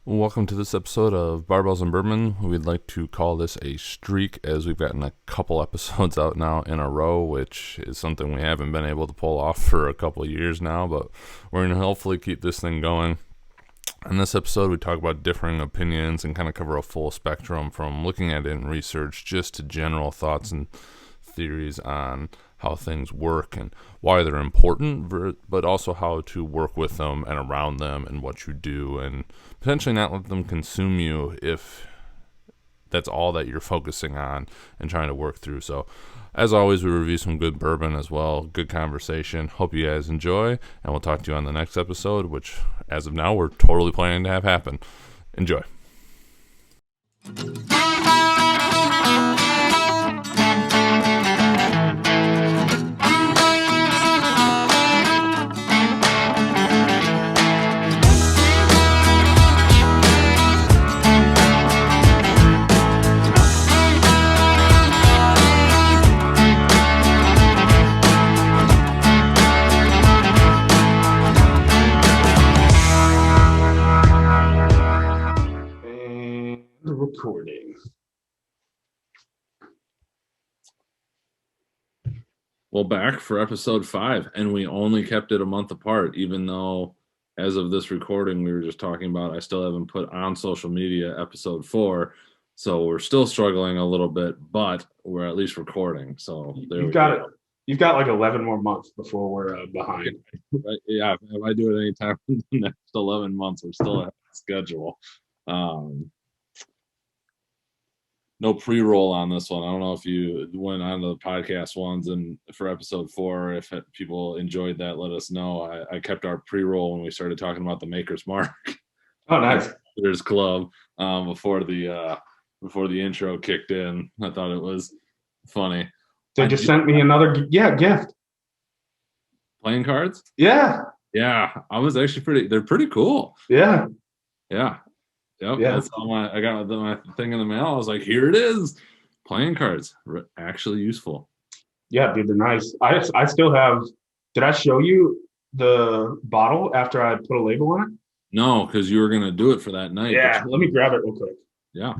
Welcome to this episode of Barbells N Bourbon. We'd like to call this a streak as we've gotten a couple episodes out now in a row, which is something we haven't been able to pull off for a couple of years now, but we're going to hopefully keep this thing going. In this episode, we talk about differing opinions and kind of cover a full spectrum from looking at it in research just to general thoughts and theories on how things work and why they're important, but also how to work with them and around them and what you do, and potentially not let them consume you if that's all that you're focusing on and trying to work through. So, as always, we review some good bourbon as well. Good conversation. Hope you guys enjoy, and we'll talk to you on the next episode, which, as of now, we're totally planning to have happen. Enjoy. Recording. Well, back for episode 5, and we only kept it a month apart, even though as of this recording, we were just talking about I still haven't put on social media episode 4, so we're still struggling a little bit, but we're at least recording. So there You've got it. You've got like 11 more months before we're behind. Yeah, if I do it anytime in the next 11 months, we're still ahead of schedule. No pre-roll on this one. I don't know if you went on the podcast ones and for episode 4, if people enjoyed that, let us know. I kept our pre-roll when we started talking about the Maker's Mark. Oh, nice. There's Club before the intro kicked in. I thought it was funny. They just sent me another gift. Playing cards? Yeah. Yeah, I was actually they're pretty cool. Yeah. Yeah. Yep, yeah. That's all I got my thing in the mail. I was like, here it is. Playing cards. Actually useful. Yeah, dude, they're nice. I still have, did I show you the bottle after I put a label on it? No, because you were going to do it for that night. Yeah, let me grab it real quick. Yeah.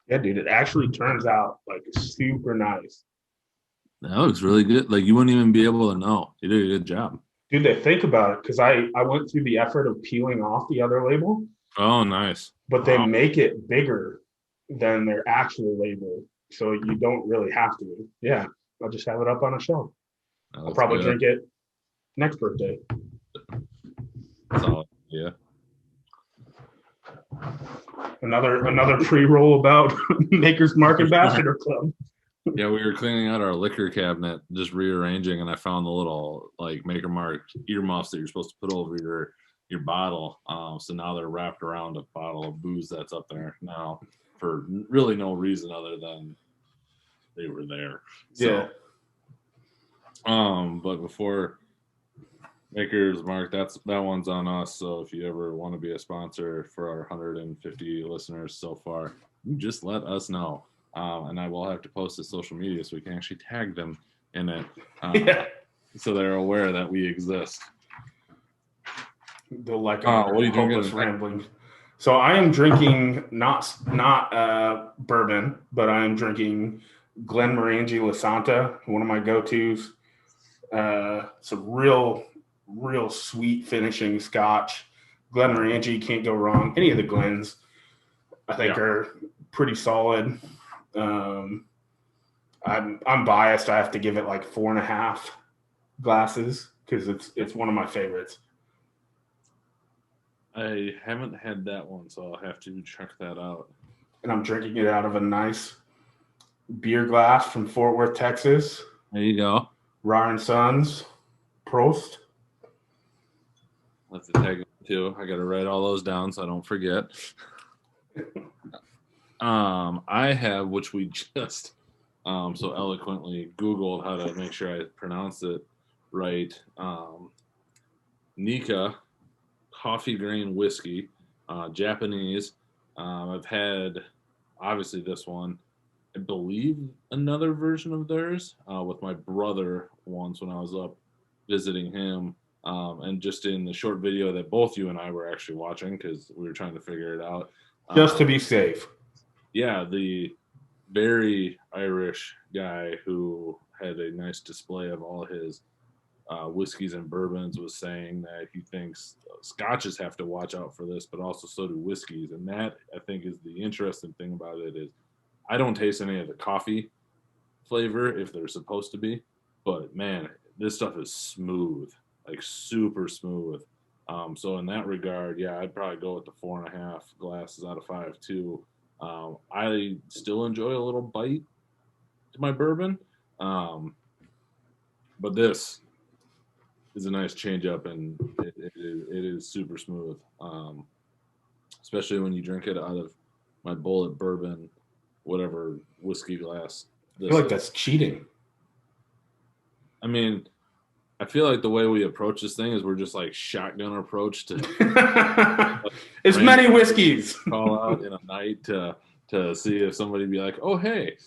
Yeah, dude, it actually turns out like super nice. That looks really good. Like you wouldn't even be able to know. You did a good job. Dude, they think about it because I went through the effort of peeling off the other label. Oh, nice. But they make it bigger than their actual label, so you don't really have to. Yeah, I'll just have it up on a shelf. I'll probably drink it next birthday. Solid, yeah. Another pre-roll about Maker's Mark Ambassador Club. Yeah, we were cleaning out our liquor cabinet, just rearranging, and I found the little like Maker Mark earmuffs that you're supposed to put over your bottle. So now they're wrapped around a bottle of booze that's up there now for really no reason other than they were there. So, yeah. But before Maker's Mark, that one's on us. So if you ever want to be a sponsor for our 150 listeners so far, you just let us know. And I will have to post to social media so we can actually tag them in it, so they're aware that we exist. They'll like what are you drinking? Rambling. So I am drinking not bourbon, but I am drinking Glenmorangie La Santa, one of my go-tos. It's a real sweet finishing Scotch. Glenmorangie, can't go wrong. Any of the Glens, I think, are pretty solid. I'm biased. I have to give it like 4.5 glasses because it's one of my favorites. I haven't had that one, so I'll have to check that out. And I'm drinking it out of a nice beer glass from Fort Worth, Texas. There you go. Ryan Sons. Prost. Let's tag it too. I got to write all those down so I don't forget. I have, which we just so eloquently Googled how to make sure I pronounce it right. Nika coffee grain whiskey, Japanese. I've had obviously this one. I believe another version of theirs with my brother once when I was up visiting him. And just in the short video that both you and I were actually watching because we were trying to figure it out. Just to be safe. Yeah, the very Irish guy who had a nice display of all his whiskeys and bourbons was saying that he thinks scotches have to watch out for this, but also so do whiskeys. And that, I think, is the interesting thing about it is I don't taste any of the coffee flavor if they're supposed to be, but man, this stuff is smooth, like super smooth. So in that regard, yeah, I'd probably go with the 4.5 glasses out of 5 too. I still enjoy a little bite to my bourbon, but this is a nice change up, and it is super smooth, especially when you drink it out of my bullet bourbon, whatever whiskey glass. I feel like that's cheating. I mean, I feel like the way we approach this thing is we're just like shotgun approach to as many whiskeys. Call out in a night to see if somebody be like, oh hey.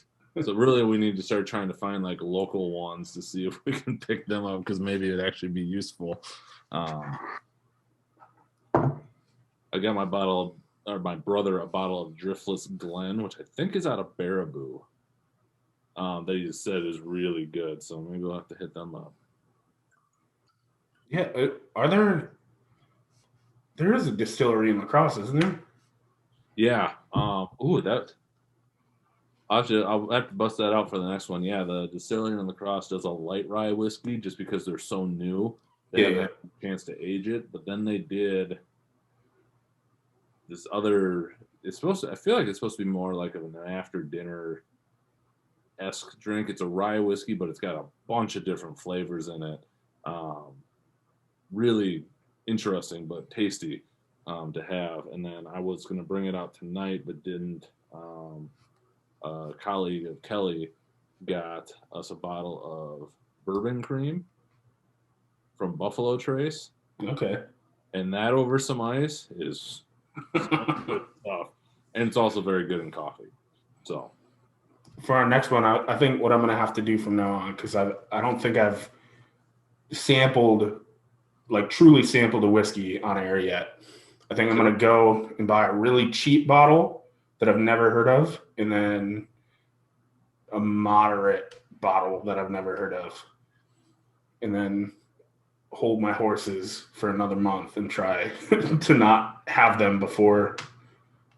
So really, we need to start trying to find like local ones to see if we can pick them up because maybe it'd actually be useful. I got my brother a bottle of Driftless Glen, which I think is out of Baraboo. That he said is really good, so maybe we'll have to hit them up. Yeah, there is a distillery in La Crosse, isn't there? Yeah. I'll have to bust that out for the next one. Yeah, the distillery in La Crosse does a light rye whiskey just because they're so new. They haven't had a chance to age it, but then they did this other. I feel like it's supposed to be more like an after dinner esque drink. It's a rye whiskey, but it's got a bunch of different flavors in it. Really interesting, but tasty to have. And then I was going to bring it out tonight, but didn't. A colleague of Kelly got us a bottle of bourbon cream from Buffalo Trace. Okay. And that over some ice is good stuff. And it's also very good in coffee. So for our next one, I think what I'm going to have to do from now on, because I don't think I've truly sampled a whiskey on air yet. I think I'm going to go and buy a really cheap bottle that I've never heard of, and then a moderate bottle that I've never heard of, and then hold my horses for another month and try to not have them before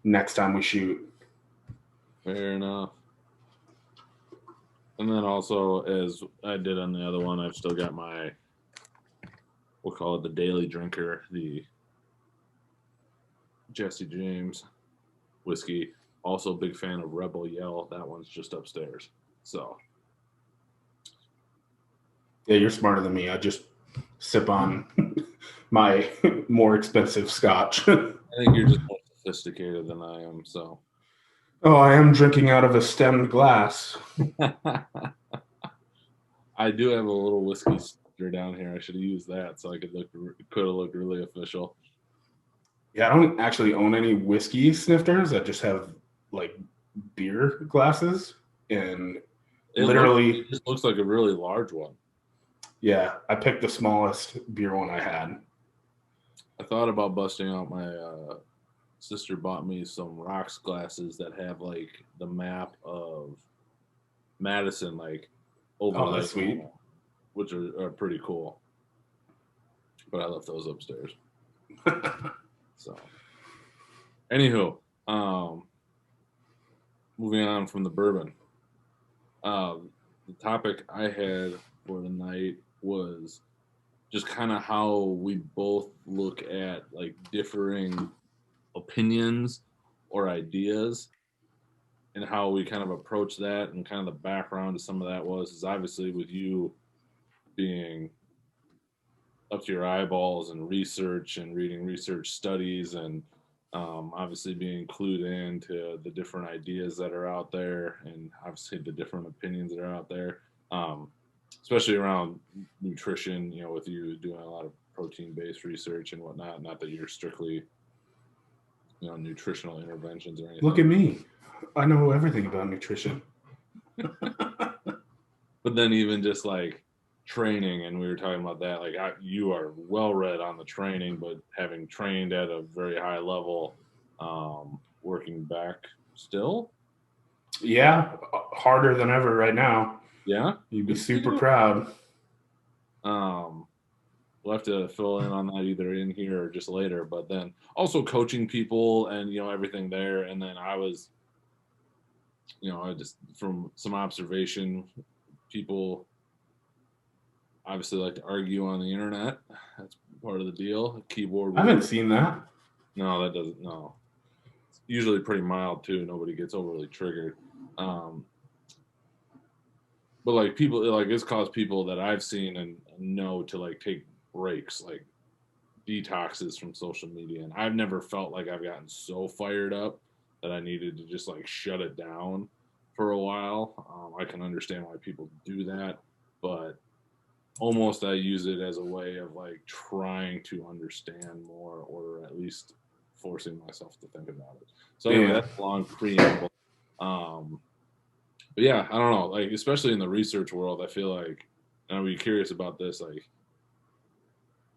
next time we shoot. Fair enough. And then also, as I did on the other one, I've still got we'll call it the daily drinker, the Jesse James whiskey. Also a big fan of Rebel Yell. That one's just upstairs. So yeah, you're smarter than me. I just sip on my more expensive scotch. I think you're just more sophisticated than I am. So I am drinking out of a stemmed glass. I do have a little whiskey sticker down here. I should have used that so I could have looked really official. Yeah, I don't actually own any whiskey snifters. I just have like beer glasses, and it just looks like a really large one. Yeah, I picked the smallest beer one I had. I thought about busting out my sister bought me some rocks glasses that have like the map of Madison like over that's sweet. Which are pretty cool. But I left those upstairs. So, anywho, moving on from the bourbon. The topic I had for the night was just kind of how we both look at like differing opinions or ideas and how we kind of approach that, and kind of the background to some of that is obviously with you being up to your eyeballs in research and reading research studies, and obviously being clued into the different ideas that are out there, and obviously the different opinions that are out there, especially around nutrition, with you doing a lot of protein-based research and whatnot. Not that you're strictly, nutritional interventions or anything. Look at me. I know everything about nutrition. But then even just like training, and we were talking about that. Like, you are well read on the training, but having trained at a very high level, working back still. Yeah, harder than ever right now. Yeah, You'd be good for super you. proud. Um, we'll have to fill in on that either in here or just later. But then also coaching people and everything there. And then I was, I just from some observation, people obviously like to argue on the internet. That's part of the deal. Keyboard I warrior. haven't seen that. No, that doesn't. No, it's usually pretty mild too. Nobody gets overly triggered. Um, but like people, like it's caused people that I've seen and know to like take breaks, like detoxes from social media. And I've never felt like I've gotten so fired up that I needed to just like shut it down for a while. I can understand why people do that, but almost I use it as a way of like trying to understand more, or at least forcing myself to think about it. So anyway, Yeah. that's a long preamble. Um, but yeah, I don't know, like especially in the research world, I feel like, and I'd be curious about this, like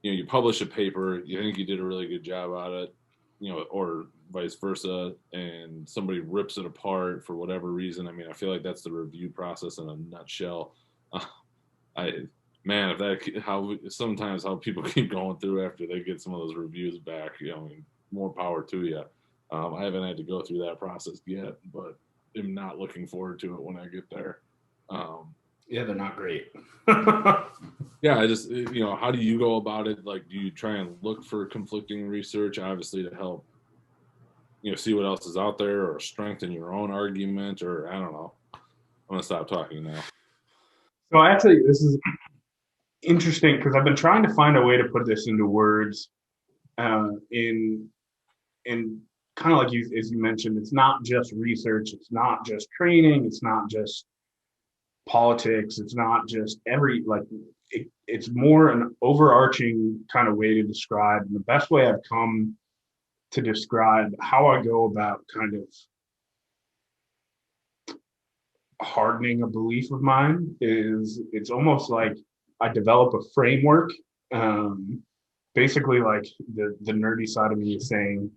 you publish a paper, you think you did a really good job at it, or vice versa, and somebody rips it apart for whatever reason. I mean, I feel like that's the review process in a nutshell. I man, if that how sometimes how people keep going through after they get some of those reviews back, I mean, more power to you. I haven't had to go through that process yet, but am not looking forward to it when I get there. Um, Yeah, they're not great. yeah, I just how do you go about it? Like, do you try and look for conflicting research, obviously to help see what else is out there, or strengthen your own argument, or I don't know. I'm gonna stop talking now. So actually, this is interesting because I've been trying to find a way to put this into words. In kind of like you, as you mentioned, it's not just research, it's not just training, it's not just politics, it's not just it's more an overarching kind of way to describe. And the best way I've come to describe how I go about kind of hardening a belief of mine is it's almost like I develop a framework. Um, Basically, like the nerdy side of me is saying,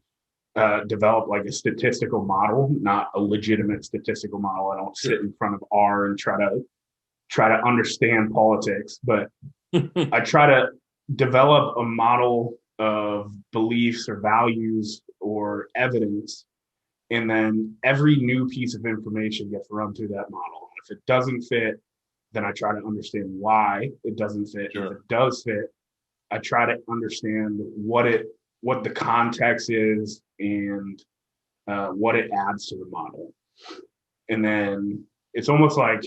develop like a statistical model, not a legitimate statistical model. I don't sit Sure. in front of R and try to understand politics, but I try to develop a model of beliefs or values or evidence, and then every new piece of information gets run through that model. If it doesn't fit, then I try to understand why it doesn't fit. If Sure. it does fit, I try to understand what the context is and what it adds to the model. And then it's almost like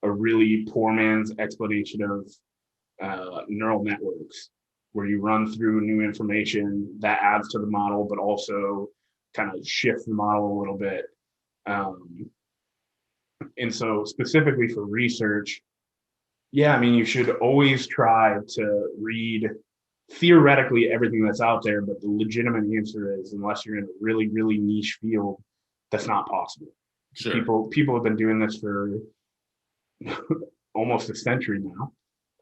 a really poor man's explanation of neural networks, where you run through new information that adds to the model, but also kind of shift the model a little bit. Um, and so, specifically for research, yeah, I mean, you should always try to read theoretically everything that's out there, but the legitimate answer is, unless you're in a really, really niche field, that's not possible. Sure. People have been doing this for almost a century now.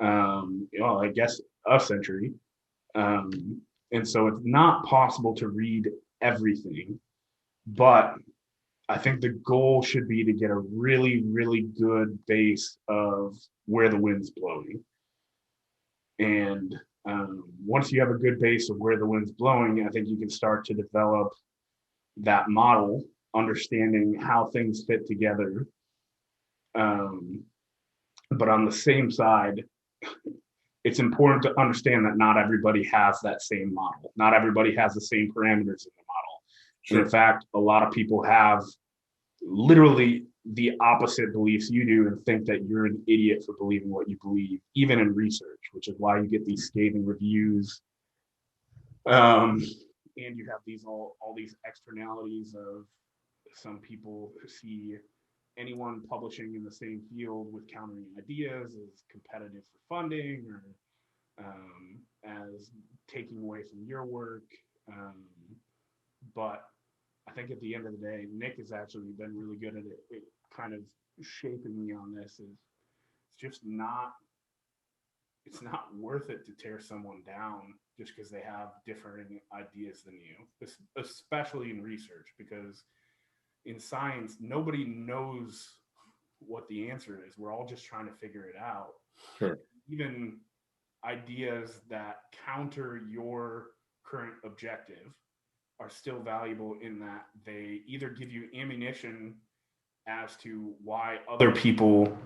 I guess a century. And so it's not possible to read everything, but I think the goal should be to get a really, really good base of where the wind's blowing. And once you have a good base of where the wind's blowing, I think you can start to develop that model, understanding how things fit together. Um, but on the same side, it's important to understand that not everybody has that same model. Not everybody has the same parameters in the model. And in Sure. fact, a lot of people have literally the opposite beliefs you do and think that you're an idiot for believing what you believe, even in research, which is why you get these scathing reviews. And you have these all these externalities of some people who see anyone publishing in the same field with countering ideas as competitive for funding, or as taking away from your work. Um, but I think at the end of the day, Nick has actually been really good at it kind of shaping me on this. Is it's just not it's not worth it to tear someone down just because they have differing ideas than you, especially in research, because in science, nobody knows what the answer is. We're all just trying to figure it out. Sure. Even ideas that counter your current objective are still valuable in that they either give you ammunition as to why other people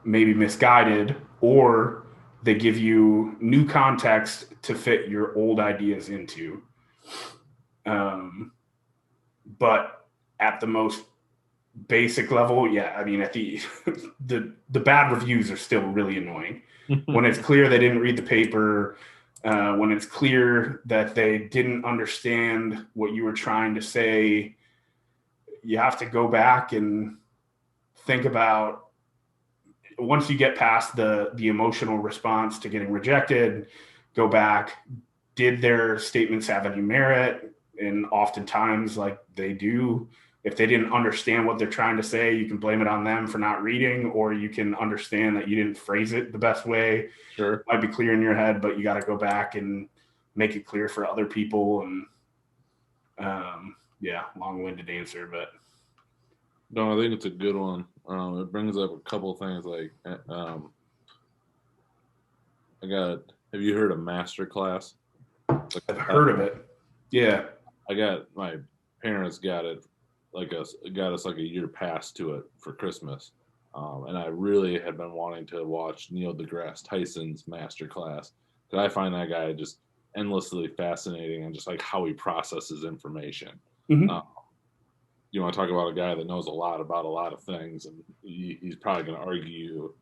may be misguided, or they give you new context to fit your old ideas into. Um, but at the most basic level, yeah, I mean, at the the bad reviews are still really annoying. When it's clear they didn't read the paper, when it's clear that they didn't understand what you were trying to say, you have to go back and think about, once you get past the emotional response to getting rejected, go back. Did their statements have any merit? And oftentimes, like, they do. If they didn't understand what they're trying to say, you can blame it on them for not reading, or you can understand that you didn't phrase it the best way. Sure. It might be clear in your head, but you got to go back and make it clear for other people. And yeah, long-winded answer, but No, I think it's a good one. It brings up a couple of things like I got. Have you heard of master class? I've heard of it. Yeah. I got my parents got it got us like a year pass to it for Christmas, and I really had been wanting to watch Neil deGrasse Tyson's master class because I find that guy just endlessly fascinating and just like how he processes information. Mm-hmm. You want to talk about a guy that knows a lot about a lot of things, and he's probably going to argue you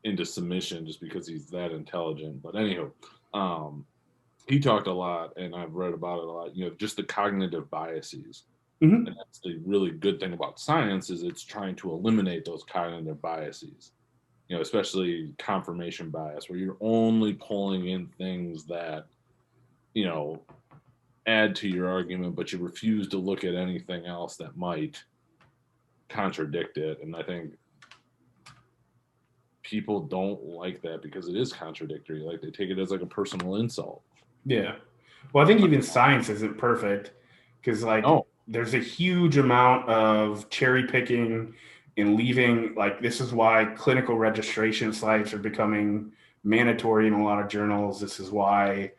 into submission just because he's that intelligent. But anyhow, he talked a lot, and I've read about it a lot. Just the cognitive biases, Mm-hmm. and that's the really good thing about science is it's trying to eliminate those cognitive biases. Especially confirmation bias, where you're only pulling in things that add to your argument, but you refuse to look at anything else that might contradict it. And I think people don't like that because it is contradictory. Like they take it as like a personal insult. Yeah. Well, I think even science isn't perfect because, like, there's a huge amount of cherry picking and leaving. Like, this is why clinical registration sites are becoming mandatory in a lot of journals. This is why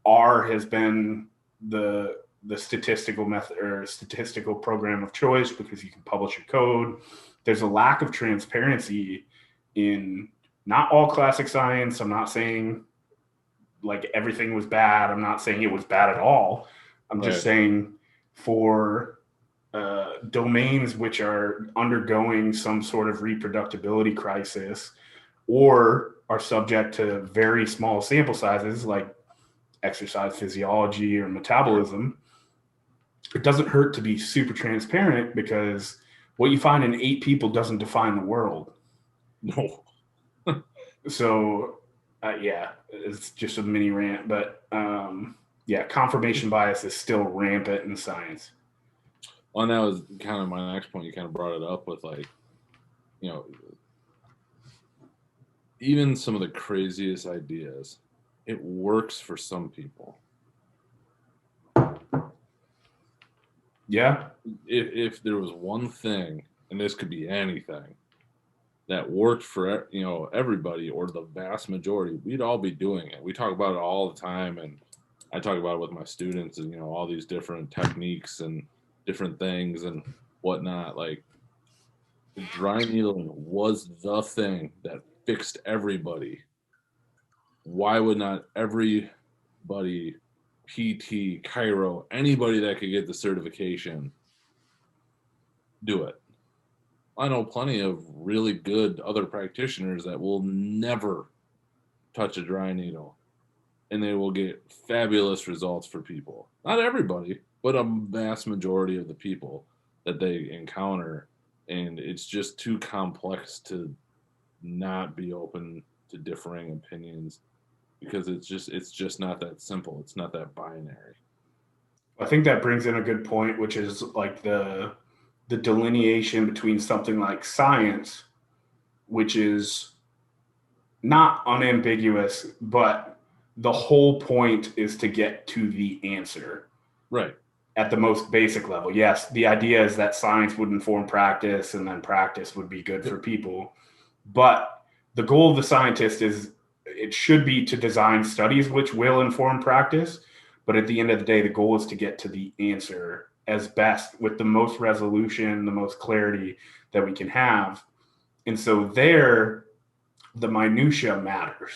R has been the statistical method or statistical program of choice, because you can publish your code. There's a lack of transparency in not all classic science. I'm not saying like everything was bad. I'm not saying it was bad at all. I'm just saying for domains which are undergoing some sort of reproducibility crisis or are subject to very small sample sizes, like exercise physiology or metabolism, it doesn't hurt to be super transparent, because what you find in 8 people doesn't define the world. No. So, yeah, it's just a mini rant, but yeah, confirmation bias is still rampant in science. Well, and that was kind of my next point. You kind of brought it up with like, even some of the craziest ideas, it works for some people. Yeah. If there was one thing, and this could be anything, that worked for everybody or the vast majority, we'd all be doing it. We talk about it all the time, and I talk about it with my students, and all these different techniques and different things and whatnot. Like dry needling was the thing that fixed everybody. Why would not everybody, PT, Cairo, anybody that could get the certification, do it? I know plenty of really good other practitioners that will never touch a dry needle, and they will get fabulous results for people. Not everybody, but a vast majority of the people that they encounter. And it's just too complex to not be open to differing opinions, because it's just not that simple. It's not that binary. I think that brings in a good point, which is like the delineation between something like science, which is not unambiguous, but the whole point is to get to the answer. Right. At the most basic level. Yes, the idea is that science would inform practice and then practice would be good for people. But the goal of the scientist is it should be to design studies which will inform practice. But at the end of the day, the goal is to get to the answer as best with the most resolution, the most clarity that we can have. And so there, the minutia matters.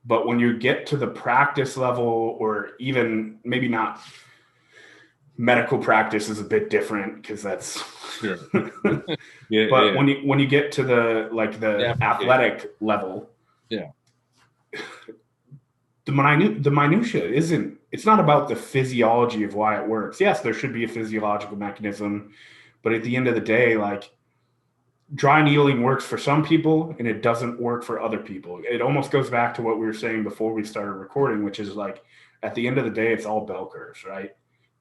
But when you get to the practice level, or even maybe not, medical practice is a bit different because that's Sure. but Yeah. when you get to the Yeah. athletic level, Yeah. the minutia isn't, it's not about the physiology of why it works. Yes, there should be a physiological mechanism, but at the end of the day, like, dry needling works for some people and it doesn't work for other people. It almost goes back to what we were saying before we started recording, which is like, at the end of the day, it's all bell curves, right?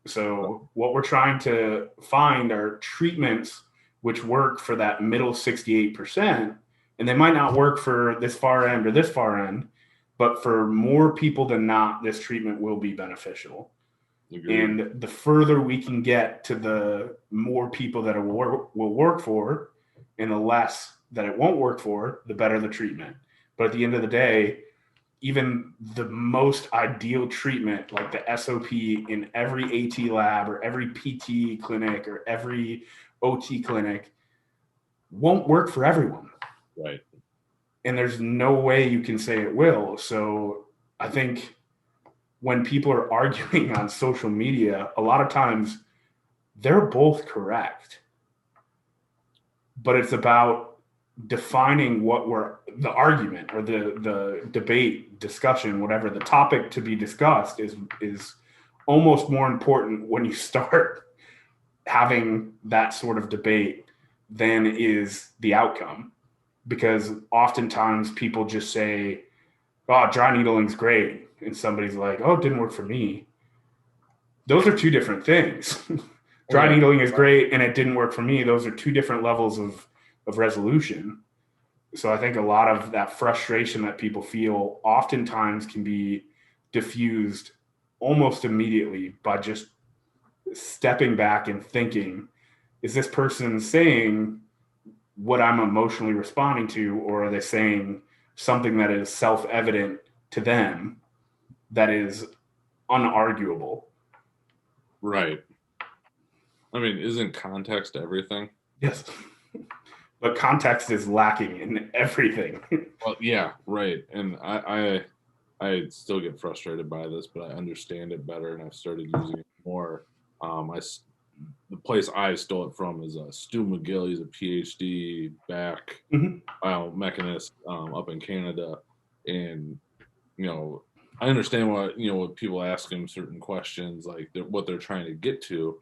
So what we're trying to find are treatments which work for that middle 68%, and they might not work for this far end or this far end, but for more people than not, this treatment will be beneficial. Agreed. And the further we can get to the more people that it will work for and the less that it won't work for, the better the treatment. But at the end of the day, even the most ideal treatment, like the SOP in every AT lab or every PT clinic or every OT clinic, won't work for everyone. Right. And there's no way you can say it will. So I think when people are arguing on social media, a lot of times they're both correct. But it's about defining what we're, the argument or the debate, discussion, whatever the topic to be discussed is almost more important when you start having that sort of debate than is the outcome. Because oftentimes people just say, oh, dry needling's great. And somebody's like, oh, it didn't work for me. Those are two different things. Dry needling is great and it didn't work for me. Those are two different levels of resolution. So I think a lot of that frustration that people feel oftentimes can be diffused almost immediately by just stepping back and thinking, is this person saying what I'm emotionally responding to, or are they saying something that is self-evident to them that is unarguable? Right. I mean, isn't context everything? Yes. But context is lacking in everything. Well, yeah, right. And I still get frustrated by this, but I understand it better, and I've started using it more. The place I stole it from is Stu McGill. He's a PhD back biomechanist up in Canada, and I understand what people ask him certain questions, like what they're trying to get to,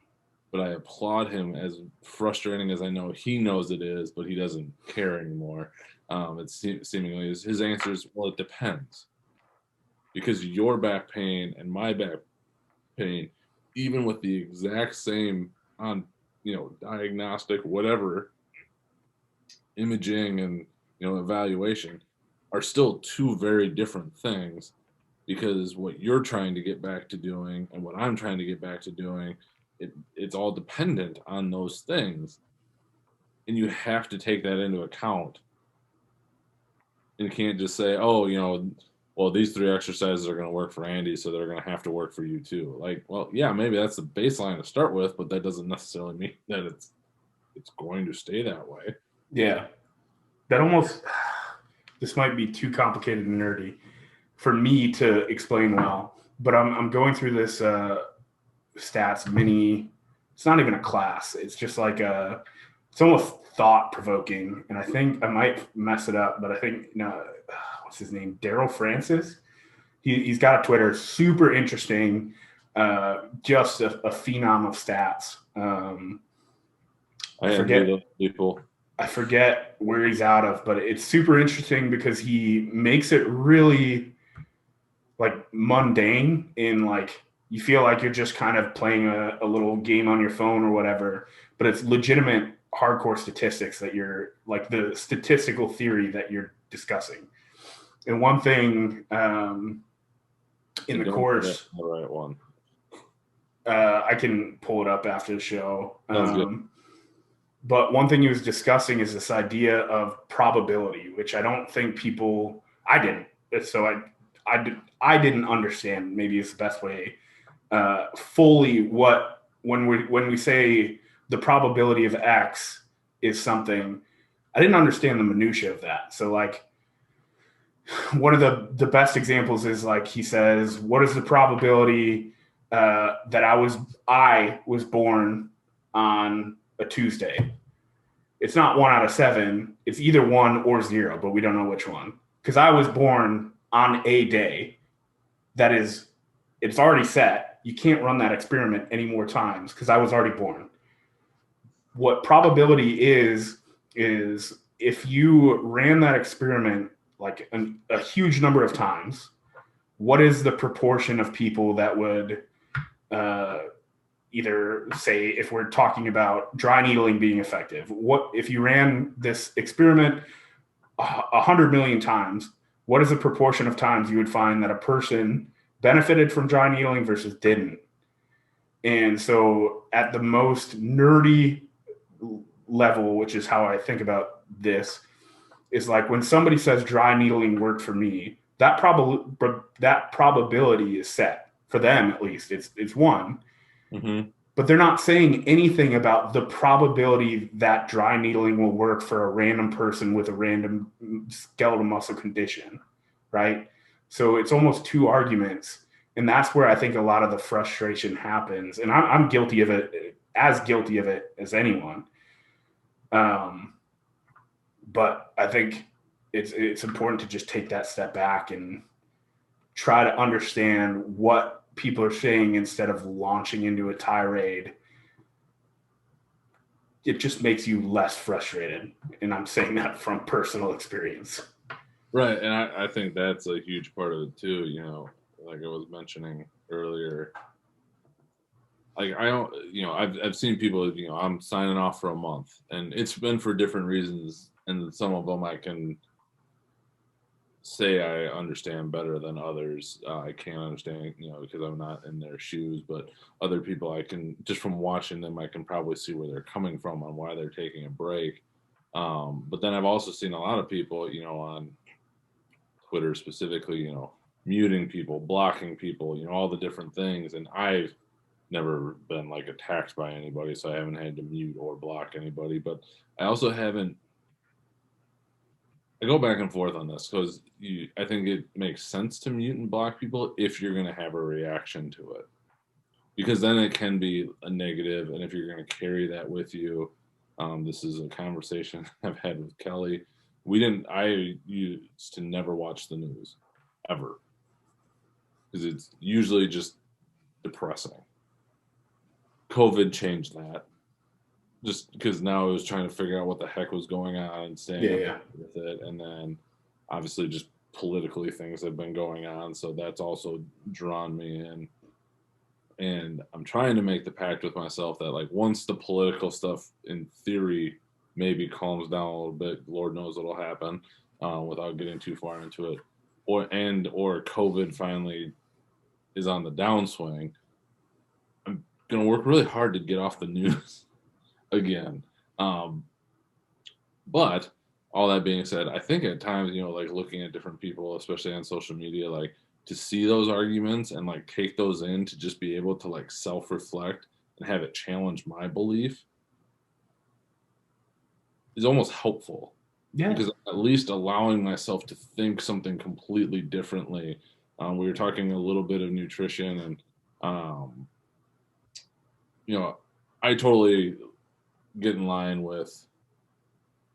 but I applaud him, as frustrating as I know he knows it is, but he doesn't care anymore. It's seemingly his answer is, well, it depends, because your back pain and my back pain, even with the exact same diagnostic, whatever, imaging and evaluation, are still two very different things, because what you're trying to get back to doing and what I'm trying to get back to doing, it's all dependent on those things, and you have to take that into account. And you can't just say, oh, well, these 3 exercises are going to work for Andy, so they're going to have to work for you too. Like, well, yeah, maybe that's the baseline to start with, but that doesn't necessarily mean that it's going to stay that way. Yeah. That almost, this might be too complicated and nerdy for me to explain well, but I'm going through this stats mini. It's not even a class. It's just like it's almost thought provoking. And I think I might mess it up, but I think, what's his name? Daryl Francis. He's got a Twitter, super interesting, just a phenom of stats. I forget those people. I forget where he's out of, but it's super interesting because he makes it really like mundane, in like you feel like you're just kind of playing a little game on your phone or whatever, but it's legitimate hardcore statistics that you're like, the statistical theory that you're discussing. And one thing in the course, the right one. I can pull it up after the show. Sounds good. But one thing he was discussing is this idea of probability, which I don't think I didn't. So I didn't understand. Maybe it's the best way fully when we say the probability of X is something. I didn't understand the minutia of that. So like one of the best examples is like he says, what is the probability that I was born on a Tuesday? It's not 1 out of 7. It's either 1 or 0, but we don't know which one. Because I was born on a day that is, it's already set. You can't run that experiment any more times because I was already born. What probability is if you ran that experiment like a huge number of times, what is the proportion of people that would either say, if we're talking about dry needling being effective, what if you ran this experiment 100 million times, what is the proportion of times you would find that a person benefited from dry needling versus didn't? And so at the most nerdy level, which is how I think about this, is like when somebody says dry needling worked for me, that probability is set for them, at least it's 1. Mm-hmm. But they're not saying anything about the probability that dry needling will work for a random person with a random skeletal muscle condition, right? So it's almost 2 arguments. And that's where I think a lot of the frustration happens. And I'm guilty of it, as guilty of it as anyone. But I think it's important to just take that step back and try to understand what people are saying instead of launching into a tirade. It just makes you less frustrated. And I'm saying that from personal experience. Right. And I think that's a huge part of it too, you know, like I was mentioning earlier. Like I don't, you know, I've seen people, you know, I'm signing off for a month and it's been for different reasons. And some of them I can say I understand better than others. I can't understand, you know, because I'm not in their shoes, but other people I can, just from watching them, I can probably see where they're coming from on why they're taking a break. But then I've also seen a lot of people, you know, on Twitter specifically, you know, muting people, blocking people, you know, all the different things. And I've never been like attacked by anybody, so I haven't had to mute or block anybody. But I also haven't, I go back and forth on this because I think it makes sense to mute and block people if you're going to have a reaction to it, because then it can be a negative, and if you're going to carry that with you, this is a conversation I've had with Kelly. I used to never watch the news ever because it's usually just depressing. COVID changed that. Just because now I was trying to figure out what the heck was going on and staying with it. And then obviously just politically things have been going on. So that's also drawn me in. And I'm trying to make the pact with myself that like once the political stuff in theory maybe calms down a little bit, Lord knows what'll happen without getting too far into it, or COVID finally is on the downswing, I'm going to work really hard to get off the news again. But all that being said, I think at times, you know, like looking at different people, especially on social media, like to see those arguments and like take those in to just be able to like self-reflect and have it challenge my belief is almost helpful. Yeah. Because at least allowing myself to think something completely differently. We were talking a little bit of nutrition and, you know, I totally get in line with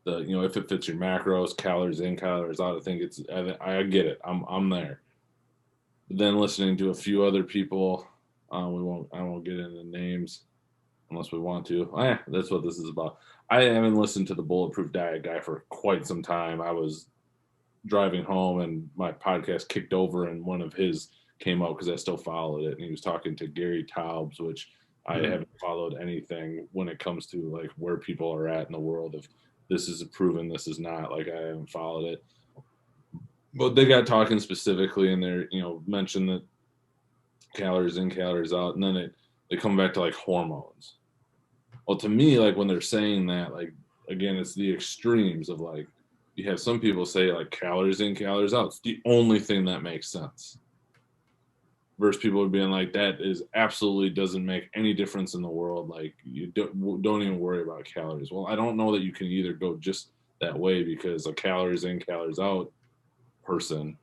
the, you know, if it fits your macros, calories in, calories out. I get it. I'm there. But then listening to a few other people, I won't get into names unless we want to. That's what this is about. I haven't listened to the Bulletproof Diet guy for quite some time. I was driving home and my podcast kicked over and one of his came out because I still followed it. And he was talking to Gary Taubes, which I haven't followed anything when it comes to like where people are at in the world. If this is proven, this is not, like I haven't followed it. But they got talking specifically in there, mentioned that calories in, calories out, and then they come back to like hormones. Well, to me, like when they're saying that, like again, it's the extremes of like you have some people say like calories in, calories out. It's the only thing that makes sense. Versus people being like that is absolutely doesn't make any difference in the world. Like you don't even worry about calories. Well, I don't know that you can either go just that way because a calories in, calories out person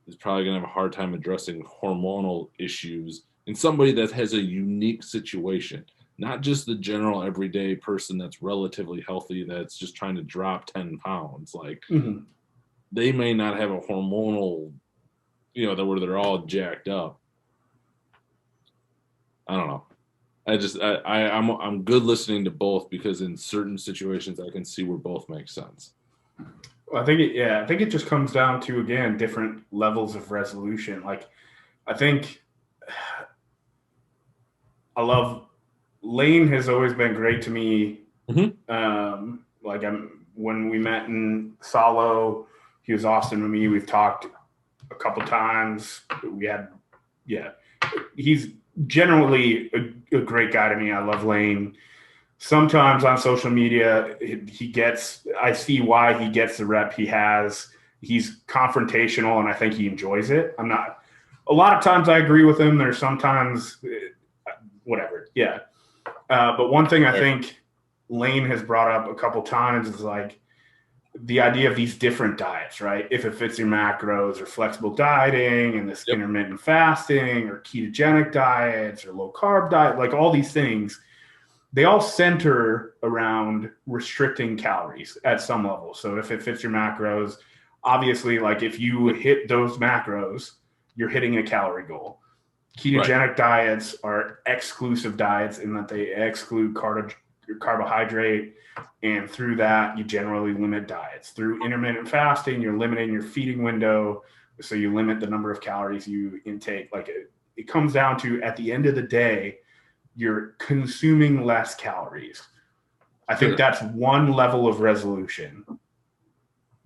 is probably going to have a hard time addressing hormonal issues in somebody that has a unique situation, not just the general everyday person that's relatively healthy that's just trying to drop 10 pounds. Like they may not have a hormonal, that where they're all jacked up. I don't know. I'm good listening to both because in certain situations I can see where both make sense. Well, I think it just comes down to, again, different levels of resolution. Like, I think Lane has always been great to me. When we met in Salo, he was awesome to me. We've talked a couple times. He's generally a great guy to me. I love Lane. Sometimes on social media, I see why he gets the rep he has. He's confrontational, and I think he enjoys it. A lot of times I agree with him. There's sometimes, whatever. Yeah. But one thing I think Lane has brought up a couple times is like the idea of these different diets, right? If it fits your macros, or flexible dieting and this intermittent fasting or ketogenic diets or low carb diet, like all these things, they all center around restricting calories at some level. So if it fits your macros, obviously, like if you hit those macros, you're hitting a calorie goal. Ketogenic diets are exclusive diets in that they exclude carbohydrate, and through that, you generally limit diets. Through intermittent fasting, you're limiting your feeding window, so you limit the number of calories you intake. Like it comes down to, at the end of the day, you're consuming less calories. I think that's one level of resolution.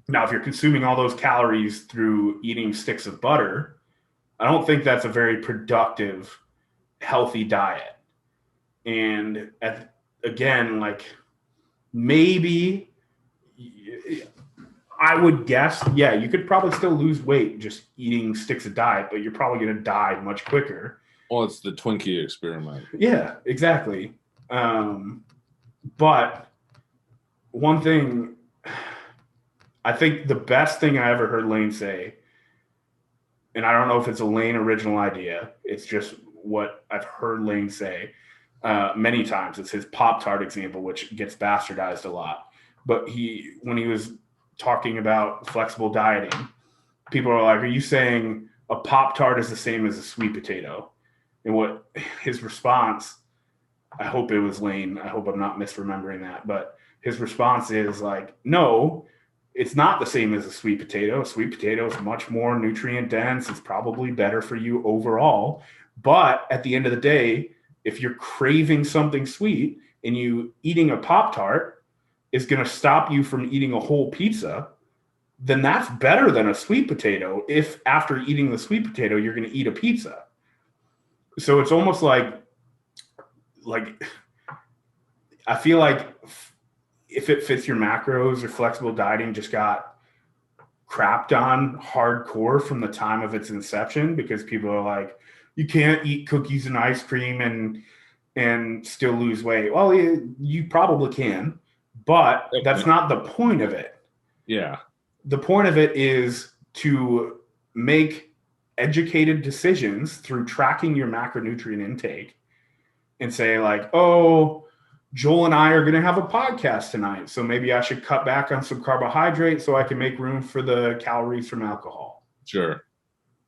Now, if you're consuming all those calories through eating sticks of butter, I don't think that's a very productive, healthy diet. And again, like maybe I would guess, you could probably still lose weight just eating sticks of diet, but you're probably going to die much quicker. Well, it's the Twinkie experiment. Yeah, exactly. But one thing, I think the best thing I ever heard Lane say, and I don't know if it's a Lane original idea, it's just what I've heard Lane say many times. It's his Pop-Tart example, which gets bastardized a lot. But when he was talking about flexible dieting, people are like, are you saying a Pop-Tart is the same as a sweet potato? And what his response, I hope it was Lane, I hope I'm not misremembering that, but his response is like, no, it's not the same as a sweet potato. A sweet potato is much more nutrient dense. It's probably better for you overall. But at the end of the day, if you're craving something sweet and you eating a Pop-Tart is going to stop you from eating a whole pizza, then that's better than a sweet potato if after eating the sweet potato, you're going to eat a pizza. So it's almost like I feel like if it fits your macros, or flexible dieting just got crapped on hardcore from the time of its inception, because people are like, you can't eat cookies and ice cream and still lose weight. Well, you probably can, but that's not the point of it. Yeah. The point of it is to make educated decisions through tracking your macronutrient intake and say like, oh, Joel and I are going to have a podcast tonight, so maybe I should cut back on some carbohydrate so I can make room for the calories from alcohol. Sure.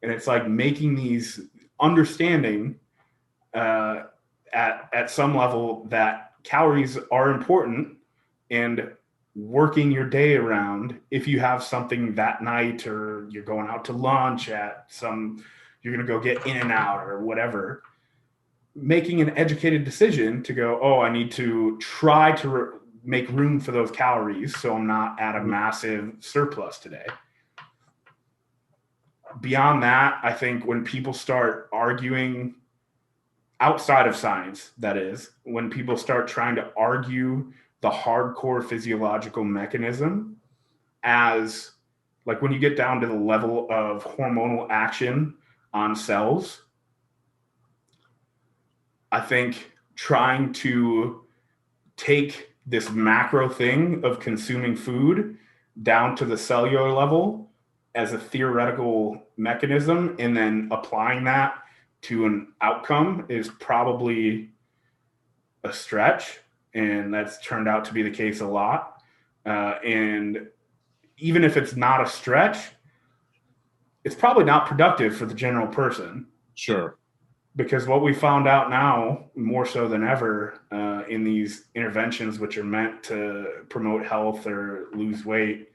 And it's like making these understanding at some level that calories are important, and working your day around if you have something that night, or you're going out to lunch you're going to go get In-N-Out or whatever, making an educated decision to go, oh, I need to try to make room for those calories so I'm not at a massive surplus today. beyond that, I think when people start arguing outside of science, that is, when people start trying to argue the hardcore physiological mechanism as, like, when you get down to the level of hormonal action on cells, I think trying to take this macro thing of consuming food down to the cellular level as a theoretical mechanism and then applying that to an outcome is probably a stretch. And that's turned out to be the case a lot. And even if it's not a stretch, it's probably not productive for the general person. Sure. Because what we found out now, more so than ever, in these interventions which are meant to promote health or lose weight,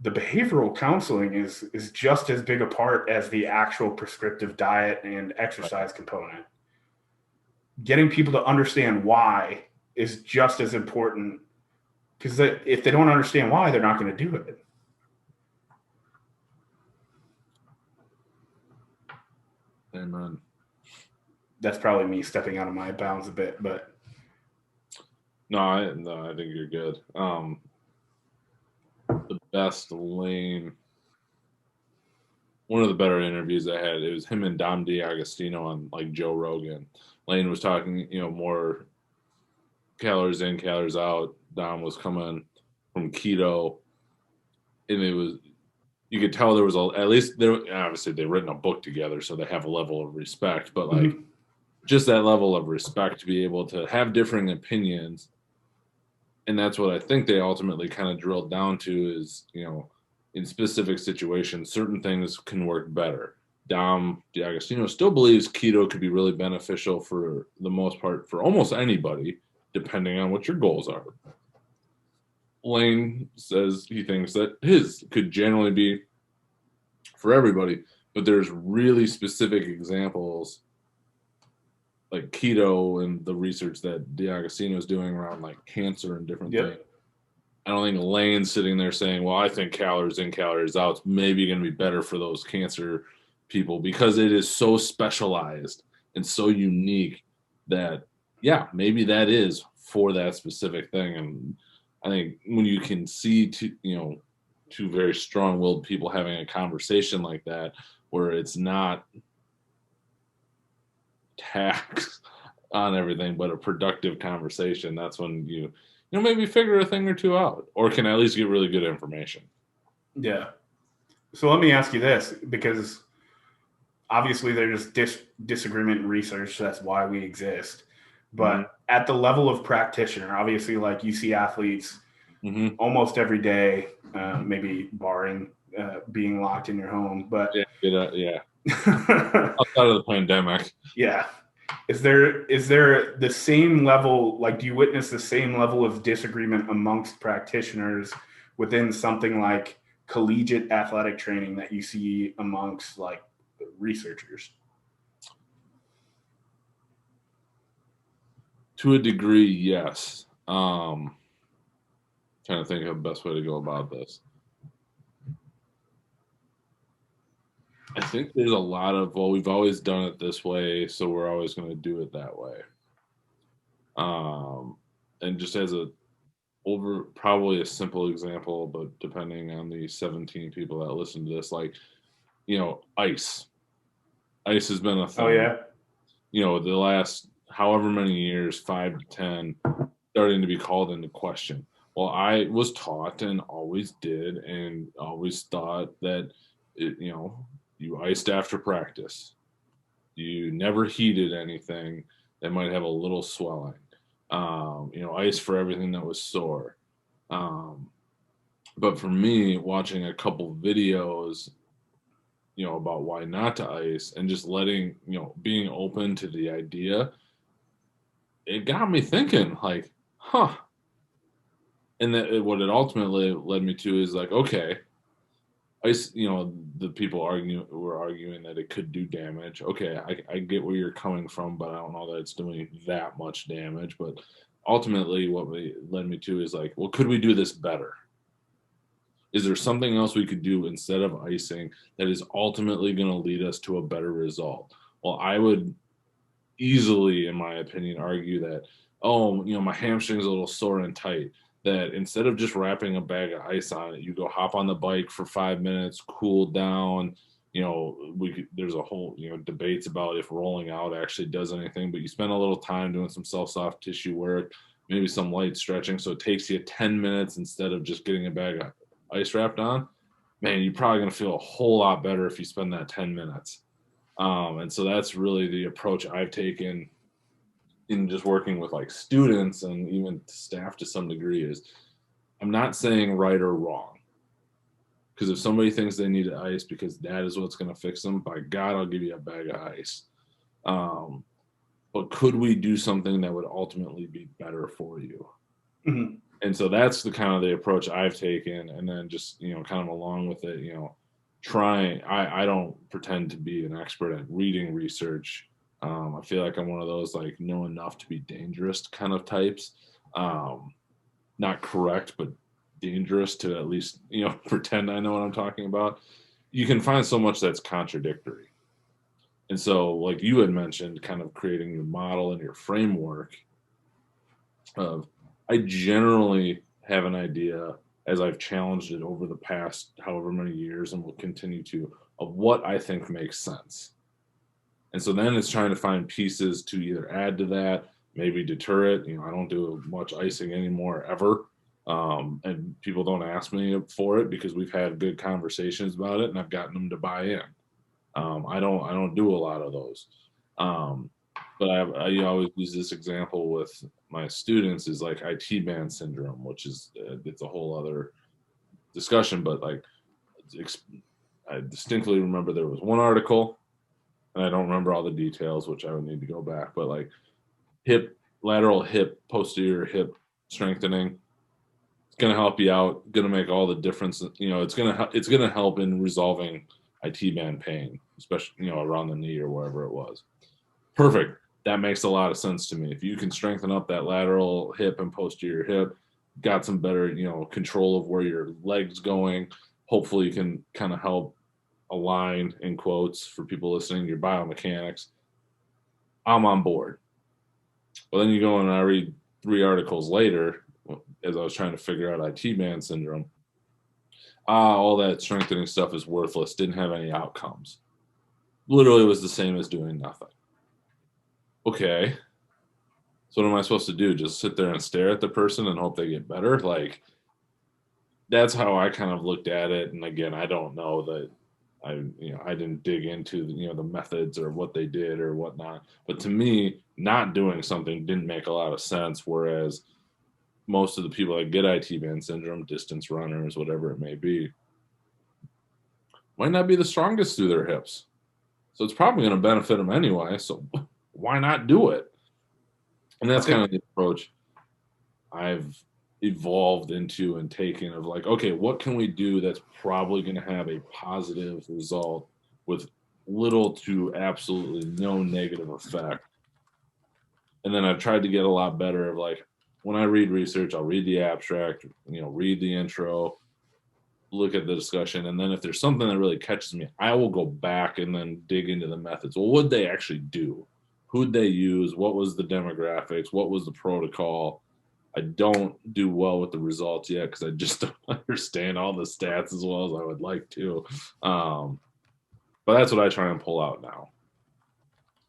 the behavioral counseling is just as big a part as the actual prescriptive diet and exercise component. Getting people to understand why is just as important, because if they don't understand why, they're not going to do it. Amen. That's probably me stepping out of my bounds a bit, but no, I think you're good. The best Lane, one of the better interviews I had, it was him and Dom DiAgostino on like Joe Rogan. Lane was talking, more calories in, calories out. Dom was coming from keto, and you could tell there was at least there, obviously they've written a book together, so they have a level of respect, but like just that level of respect to be able to have differing opinions. And that's what I think they ultimately kind of drilled down to is, in specific situations, certain things can work better. Dom DiAgostino still believes keto could be really beneficial for the most part for almost anybody, depending on what your goals are. Lane says he thinks that his could generally be for everybody, but there's really specific examples like keto and the research that DiAgostino is doing around like cancer and different things. I don't think Lane's sitting there saying, well, I think calories in, calories out is maybe going to be better for those cancer people, because it is so specialized and so unique that, yeah, maybe that is for that specific thing. And I think when you can see two very strong-willed people having a conversation like that, where it's not tax on everything, but a productive conversation, that's when you maybe figure a thing or two out, or can at least get really good information. Yeah. So let me ask you this, because obviously there's disagreement in research. That's why we exist. But at the level of practitioner, obviously, like, you see athletes almost every day, maybe barring being locked in your home. But yeah. Outside of the pandemic. Yeah. Is there the same level, like, do you witness the same level of disagreement amongst practitioners within something like collegiate athletic training that you see amongst like researchers? To a degree, yes. Trying to think of the best way to go about this. I think there's a lot of, well, we've always done it this way, so we're always going to do it that way. And just as probably a simple example, but depending on the 17 people that listen to this, like, ice. Ice has been a thing. Oh, yeah. The last however many years, 5 to 10, starting to be called into question. Well, I was taught and always did and always thought that, you iced after practice. You never heated anything that might have a little swelling. Ice for everything that was sore. But for me, watching a couple videos, about why not to ice and just letting, being open to the idea, it got me thinking, like, huh. And what it ultimately led me to is like, okay, ice, the people were arguing that it could do damage. Okay, I get where you're coming from, but I don't know that it's doing that much damage. But ultimately, what led me to is like, well, could we do this better? Is there something else we could do instead of icing that is ultimately going to lead us to a better result? Well, I would easily, in my opinion, argue that, oh, my hamstring's a little sore and tight. That instead of just wrapping a bag of ice on it, you go hop on the bike for 5 minutes, cool down. There's a whole, debates about if rolling out actually does anything, but you spend a little time doing some soft tissue work, maybe some light stretching. So it takes you 10 minutes instead of just getting a bag of ice wrapped on. Man, you're probably going to feel a whole lot better if you spend that 10 minutes. And so that's really the approach I've taken in just working with like students and even staff to some degree. Is I'm not saying right or wrong, because if somebody thinks they need ice because that is what's going to fix them, by God, I'll give you a bag of ice. But could we do something that would ultimately be better for you? Mm-hmm. And so that's the kind of the approach I've taken. And then just, kind of along with it, trying, I don't pretend to be an expert at reading research. I feel like I'm one of those like know enough to be dangerous kind of types. Not correct, but dangerous to at least, pretend I know what I'm talking about. You can find so much that's contradictory. And so, like you had mentioned, kind of creating your model and your framework of, I generally have an idea as I've challenged it over the past however many years and will continue to, of what I think makes sense. And so then it's trying to find pieces to either add to that, maybe deter it. I don't do much icing anymore ever. And people don't ask me for it because we've had good conversations about it and I've gotten them to buy in. I don't do a lot of those. But I always use this example with my students is like IT band syndrome, which is it's a whole other discussion. But like, I distinctly remember there was one article, and I don't remember all the details, which I would need to go back. But like lateral hip, posterior hip strengthening, it's going to help you out. Going to make all the difference. It's going to help in resolving IT band pain, especially around the knee or wherever it was. Perfect. That makes a lot of sense to me. If you can strengthen up that lateral hip and posterior hip, got some better, control of where your leg's going. Hopefully you can kind of help align, in quotes for people listening, your biomechanics. I'm on board. Well, then you go and I read 3 articles later as I was trying to figure out IT band syndrome. All that strengthening stuff is worthless. Didn't have any outcomes. Literally was the same as doing nothing. Okay, so what am I supposed to do? Just sit there and stare at the person and hope they get better? Like, that's how I kind of looked at it. And again, I don't know that I didn't dig into the methods or what they did or whatnot. But to me, not doing something didn't make a lot of sense. Whereas most of the people that get IT band syndrome, distance runners, whatever it may be, might not be the strongest through their hips. So it's probably going to benefit them anyway. So why not do it? And that's kind of the approach I've evolved into and taken of like, okay, what can we do that's probably going to have a positive result with little to absolutely no negative effect? And then I've tried to get a lot better of like, when I read research, I'll read the abstract, read the intro, look at the discussion. And then if there's something that really catches me, I will go back and then dig into the methods. Well, what did they actually do? Who'd they use? What was the demographics? What was the protocol? I don't do well with the results yet because I just don't understand all the stats as well as I would like to. But that's what I try and pull out now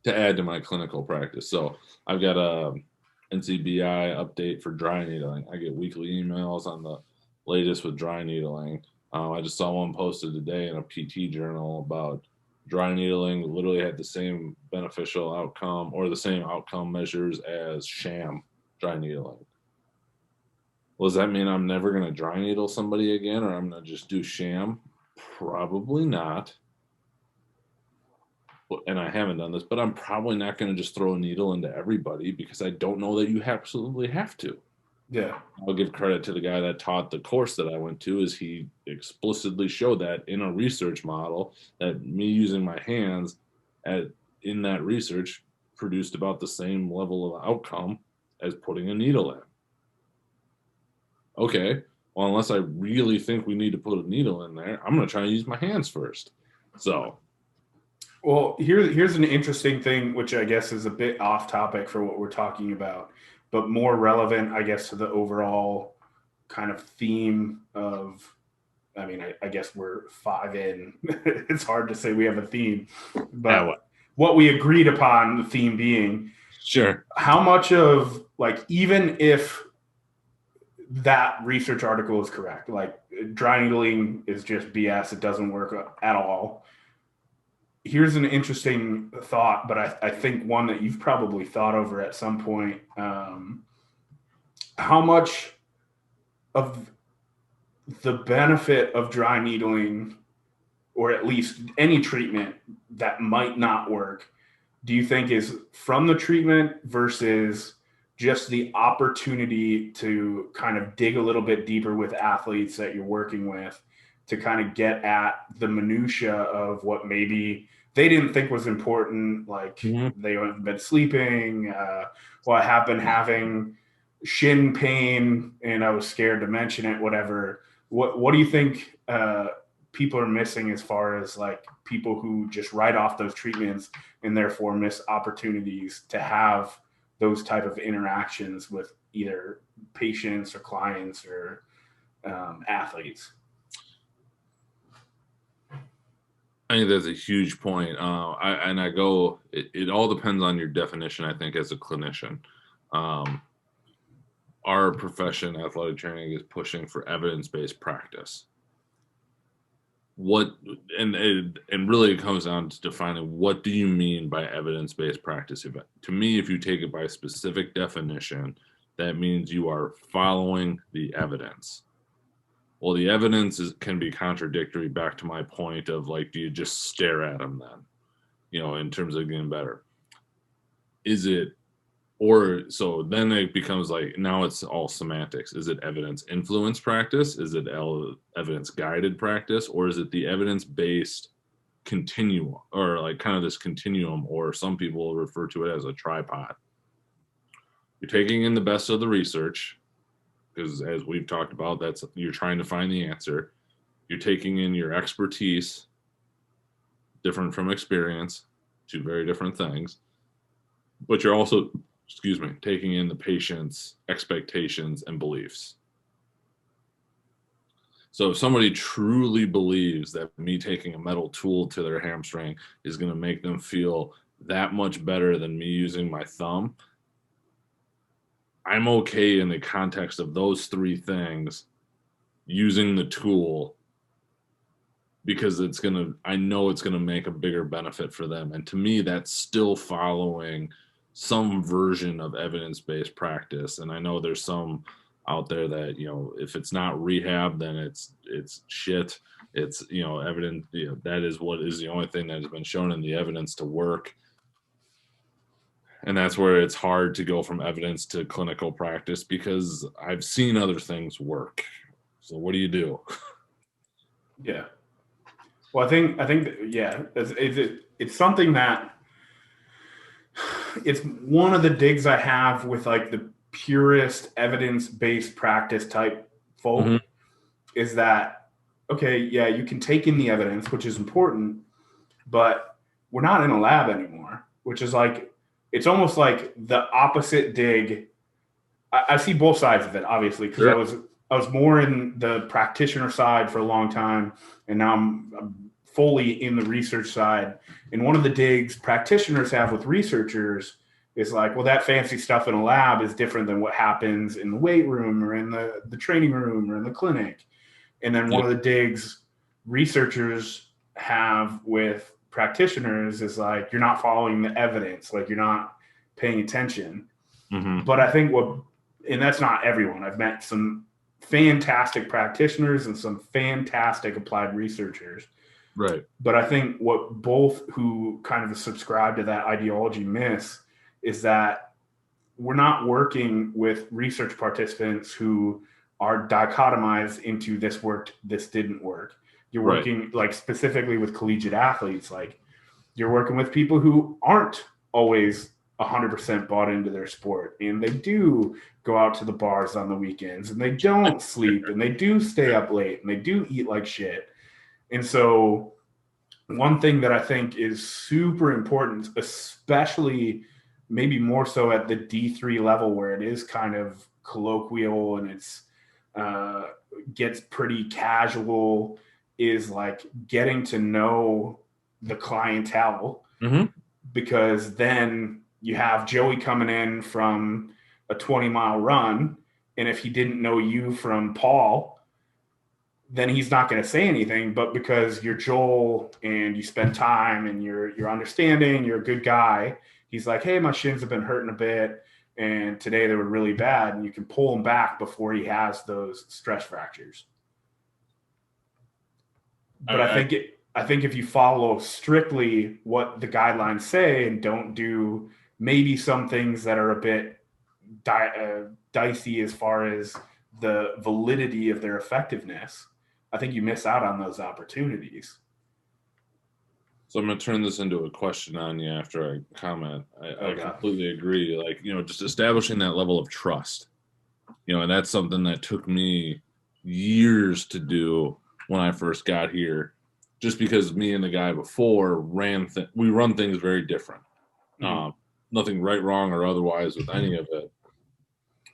to add to my clinical practice. So I've got a NCBI update for dry needling. I get weekly emails on the latest with dry needling. I just saw one posted today in a PT journal about dry needling literally had the same beneficial outcome or the same outcome measures as sham dry needling. Well, does that mean I'm never going to dry needle somebody again, or I'm going to just do sham? Probably not. And I haven't done this, but I'm probably not going to just throw a needle into everybody because I don't know that you absolutely have to. Yeah. I'll give credit to the guy that taught the course that I went to, is he explicitly showed that in a research model that me using my hands in that research produced about the same level of outcome as putting a needle in. Okay, well, unless I really think we need to put a needle in there, I'm going to try and use my hands first. So, Well, here's an interesting thing, which I guess is a bit off topic for what we're talking about, but more relevant, I guess, to the overall kind of theme of. I mean, I guess we're 5 in. It's hard to say we have a theme, but what we agreed upon, the theme being, sure. how much of, like, even if that research article is correct, like dry needling is just BS, it doesn't work at all. Here's an interesting thought, but I think one that you've probably thought over at some point. How much of the benefit of dry needling, or at least any treatment that might not work, do you think is from the treatment versus just the opportunity to kind of dig a little bit deeper with athletes that you're working with to kind of get at the minutia of what maybe they didn't think was important, like they haven't been sleeping, well, I have been having shin pain and I was scared to mention it, whatever. What do you think people are missing as far as like people who just write off those treatments and therefore miss opportunities to have those type of interactions with either patients or clients or athletes? I think that's a huge point. It all depends on your definition, I think, as a clinician. Our profession, athletic training, is pushing for evidence-based practice. And really it comes down to defining what do you mean by evidence-based practice. To me, if you take it by specific definition, that means you are following the evidence. Well, the evidence can be contradictory, back to my point of, like, do you just stare at them then, in terms of getting better? So then it becomes like, now it's all semantics. Is it evidence influenced practice? Is it evidence guided practice? Or is it the evidence based continuum, or like kind of this continuum, or some people refer to it as a tripod? You're taking in the best of the research, because as we've talked about, you're trying to find the answer. You're taking in your expertise, different from experience, two very different things. But you're also, taking in the patient's expectations and beliefs. So if somebody truly believes that me taking a metal tool to their hamstring is going to make them feel that much better than me using my thumb, I'm okay in the context of those three things using the tool, because I know it's going to make a bigger benefit for them. And to me, that's still following some version of evidence-based practice. And I know there's some out there that, if it's not rehab, then it's shit. It's, evident, that is what is the only thing that has been shown in the evidence to work. And that's where it's hard to go from evidence to clinical practice, because I've seen other things work. So what do you do? Yeah. Well, I think yeah, it's something that it's one of the digs I have with like the purest evidence-based practice type folk is that, okay, yeah, you can take in the evidence, which is important, but we're not in a lab anymore, which is like, it's almost like the opposite dig. I see both sides of it, obviously, because I was more in the practitioner side for a long time, and now I'm fully in the research side. And one of the digs practitioners have with researchers is like, well, that fancy stuff in a lab is different than what happens in the weight room or in the training room or in the clinic. And then one of the digs researchers have with practitioners is like, you're not following the evidence, like you're not paying attention. But I think and that's not everyone. I've met some fantastic practitioners and some fantastic applied researchers. Right. But I think what both who kind of subscribe to that ideology miss is that we're not working with research participants who are dichotomized into this worked, this didn't work. You're working like specifically with collegiate athletes, like you're working with people who aren't always 100% bought into their sport, and they do go out to the bars on the weekends, and they don't sleep, and they do stay up late, and they do eat like shit. And so one thing that I think is super important, especially maybe more so at the D3 level where it is kind of colloquial and it's gets pretty casual, is like getting to know the clientele, because then you have Joey coming in from a 20-mile run, and if he didn't know you from Paul, then he's not going to say anything. But because you're Joel and you spend time and you're understanding, you're a good guy, he's like, hey, my shins have been hurting a bit, and today they were really bad, and you can pull him back before he has those stress fractures. But I think if you follow strictly what the guidelines say and don't do maybe some things that are a bit dicey as far as the validity of their effectiveness, I think you miss out on those opportunities. So I'm going to turn this into a question on you after I comment. I completely agree. Like, just establishing that level of trust, and that's something that took me years to do when I first got here, just because me and the guy before we run things very different. Nothing right, wrong, or otherwise with any of it.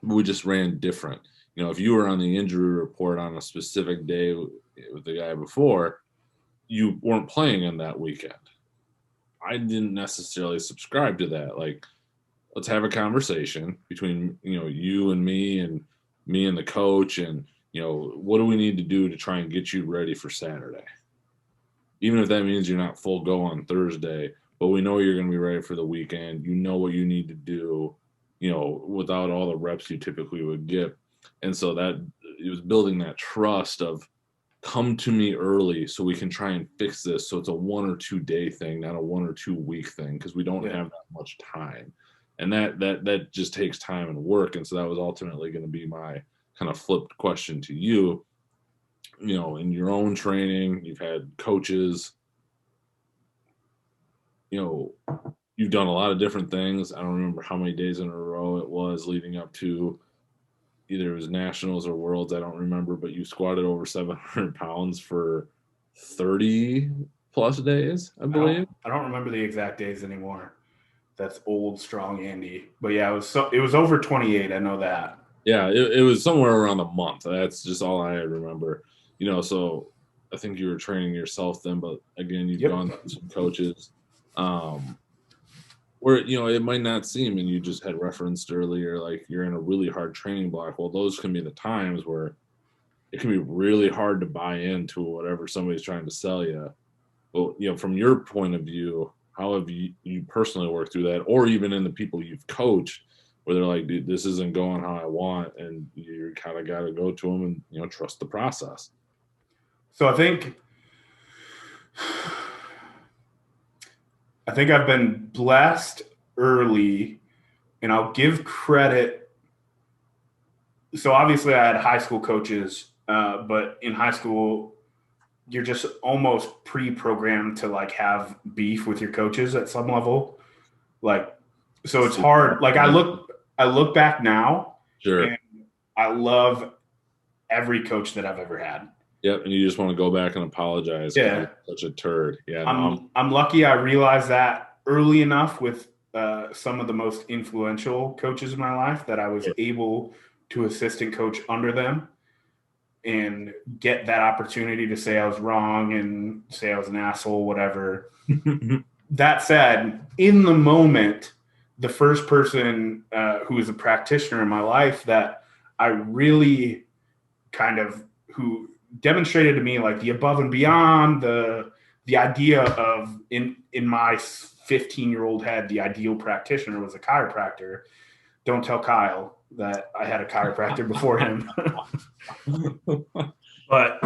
We just ran different. If you were on the injury report on a specific day with the guy before, you weren't playing in that weekend. I didn't necessarily subscribe to that. Like, let's have a conversation between, you and me and the coach, and, what do we need to do to try and get you ready for Saturday? Even if that means you're not full go on Thursday, but we know you're going to be ready for the weekend. You know what you need to do, without all the reps you typically would get. And so that it was building that trust of, come to me early so we can try and fix this. So it's a 1 or 2 day thing, not a 1 or 2 week thing, because we don't have that much time. And that just takes time and work. And so that was ultimately going to be my kind of flipped question to you. In your own training, you've had coaches, you've done a lot of different things. I don't remember how many days in a row it was leading up to either it was nationals or worlds. I don't remember, but you squatted over 700 pounds for 30 plus days, I believe. I don't remember the exact days anymore. That's old, strong Andy. But yeah, it was over 28. I know that. Yeah, it was somewhere around a month. That's just all I remember. So I think you were training yourself then, but again, you've gone through some coaches. Where, it might not seem, and you just had referenced earlier, like you're in a really hard training block. Well, those can be the times where it can be really hard to buy into whatever somebody's trying to sell you. But, from your point of view, how have you personally worked through that, or even in the people you've coached where they're like, dude, this isn't going how I want, and you kind of got to go to them and, trust the process. So I think I've been blessed early, and I'll give credit. So obviously I had high school coaches, but in high school, you're just almost pre-programmed to like have beef with your coaches at some level. Like, so it's hard. Like I look back now, sure, and I love every coach that I've ever had. Yep, and you just want to go back and apologize. Yeah, such a turd. Yeah, I'm lucky I realized that early enough with some of the most influential coaches in my life that I was able to assistant coach under them and get that opportunity to say I was wrong and say I was an asshole, whatever. That said, in the moment, the first person who was a practitioner in my life that I really who demonstrated to me like the above and beyond, the idea of in my 15-year-old head, the ideal practitioner was a chiropractor. Don't tell Kyle that I had a chiropractor before him. But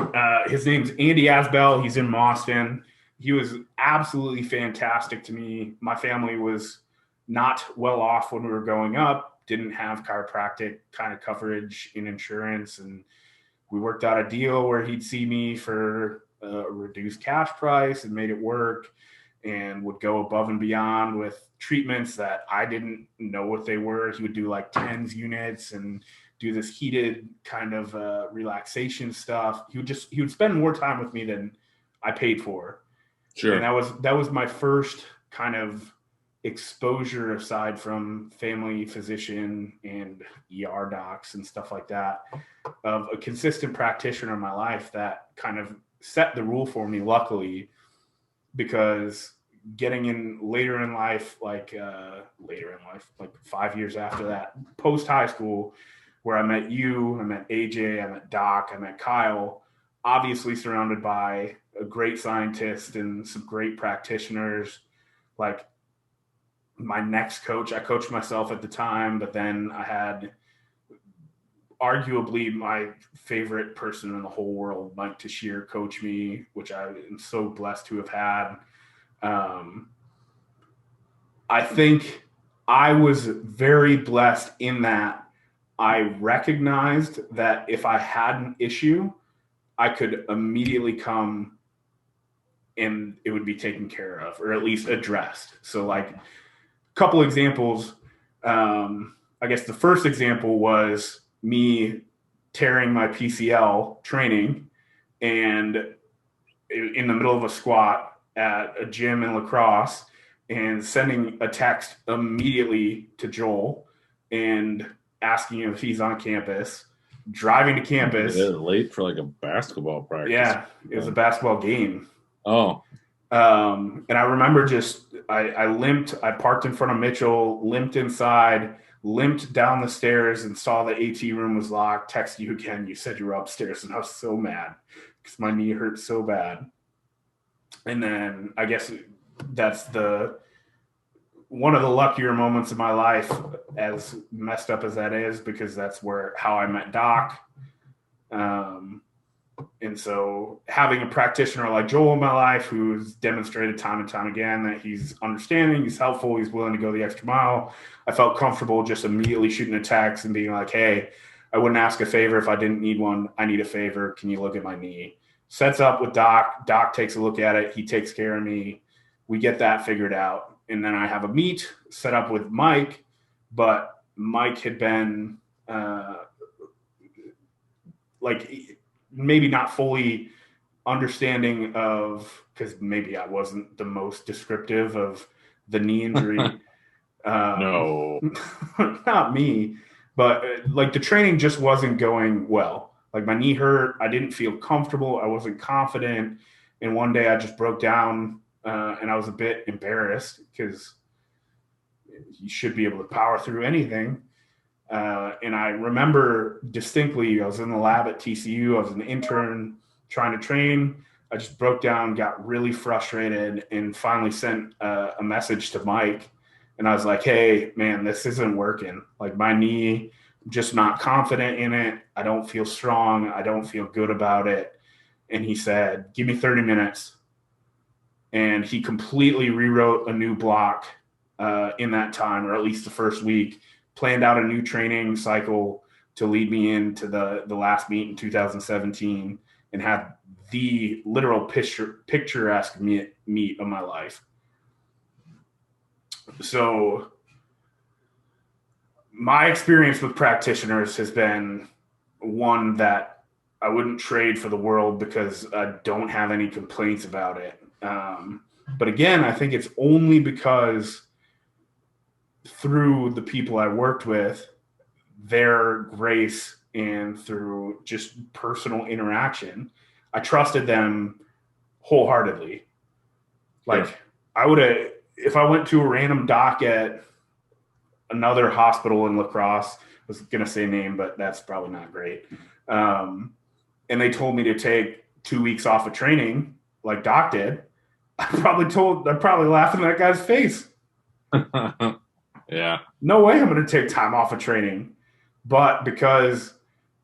his name's Andy Asbell. He's in Boston. He was absolutely fantastic to me. My family was not well off when we were growing up, didn't have chiropractic kind of coverage in insurance, and we worked out a deal where he'd see me for a reduced cash price and made it work. and would go above and beyond with treatments that I didn't know what they were. He would do like TENS units and do this heated kind of relaxation stuff. He would spend more time with me than I paid for. Sure. And that was my first kind of exposure, aside from family physician and ER docs and stuff like that, of a consistent practitioner in my life that kind of set the rule for me, luckily, because getting in later in life, like 5 years after that, post high school, where I met you, I met AJ, I met Doc, I met Kyle, obviously surrounded by a great scientist and some great practitioners. Like my next coach, I coached myself at the time, but then I had arguably my favorite person in the whole world, Mike Tashir, coach me, which I am so blessed to have had. I think I was very blessed in that I recognized that if I had an issue, I could immediately come and it would be taken care of, or at least addressed. So like a couple examples. I guess the first example was me tearing my PCL training and in the middle of a squat at a gym in La Crosse, and sending a text immediately to Joel and asking him if he's on campus, driving to campus. Late for like a basketball practice. Yeah, it was a basketball game. Oh. And I remember I limped, I parked in front of Mitchell, limped inside, limped down the stairs and saw the AT room was locked, texted you again, you said you were upstairs, and I was so mad because my knee hurt so bad. And then I guess that's one of the luckier moments of my life, as messed up as that is, because that's how I met Doc. And so having a practitioner like Joel in my life, who's demonstrated time and time again that he's understanding, he's helpful, he's willing to go the extra mile, I felt comfortable just immediately shooting a text and being like, hey, I wouldn't ask a favor if I didn't need one. I need a favor. Can you look at my knee? Sets up with Doc. Doc takes a look at it. He takes care of me. We get that figured out. And then I have a meet set up with Mike, but Mike had been maybe not fully understanding of, because maybe I wasn't the most descriptive of the knee injury. No, not me, but like the training just wasn't going well. Like my knee hurt. I didn't feel comfortable. I wasn't confident. And one day I just broke down and I was a bit embarrassed because you should be able to power through anything. And I remember distinctly, I was in the lab at TCU. I was an intern trying to train. I just broke down, got really frustrated, and finally sent a message to Mike. And I was like, hey, man, this isn't working. Like my knee, I'm just not confident in it. I don't feel strong. I don't feel good about it. And he said, give me 30 minutes. And he completely rewrote a new block in that time, or at least the first week, planned out a new training cycle to lead me into the last meet in 2017, and had the literal picturesque meet of my life. So my experience with practitioners has been one that I wouldn't trade for the world, because I don't have any complaints about it. But again, I think it's only because through the people I worked with, their grace, and through just personal interaction, I trusted them wholeheartedly. Like Sure. I would have, if I went to a random doc at another hospital in La Crosse, I was going to say name, but that's probably not great. And they told me to take 2 weeks off of training like Doc did, I'd probably laugh in that guy's face. Yeah. No way I'm going to take time off of training. But because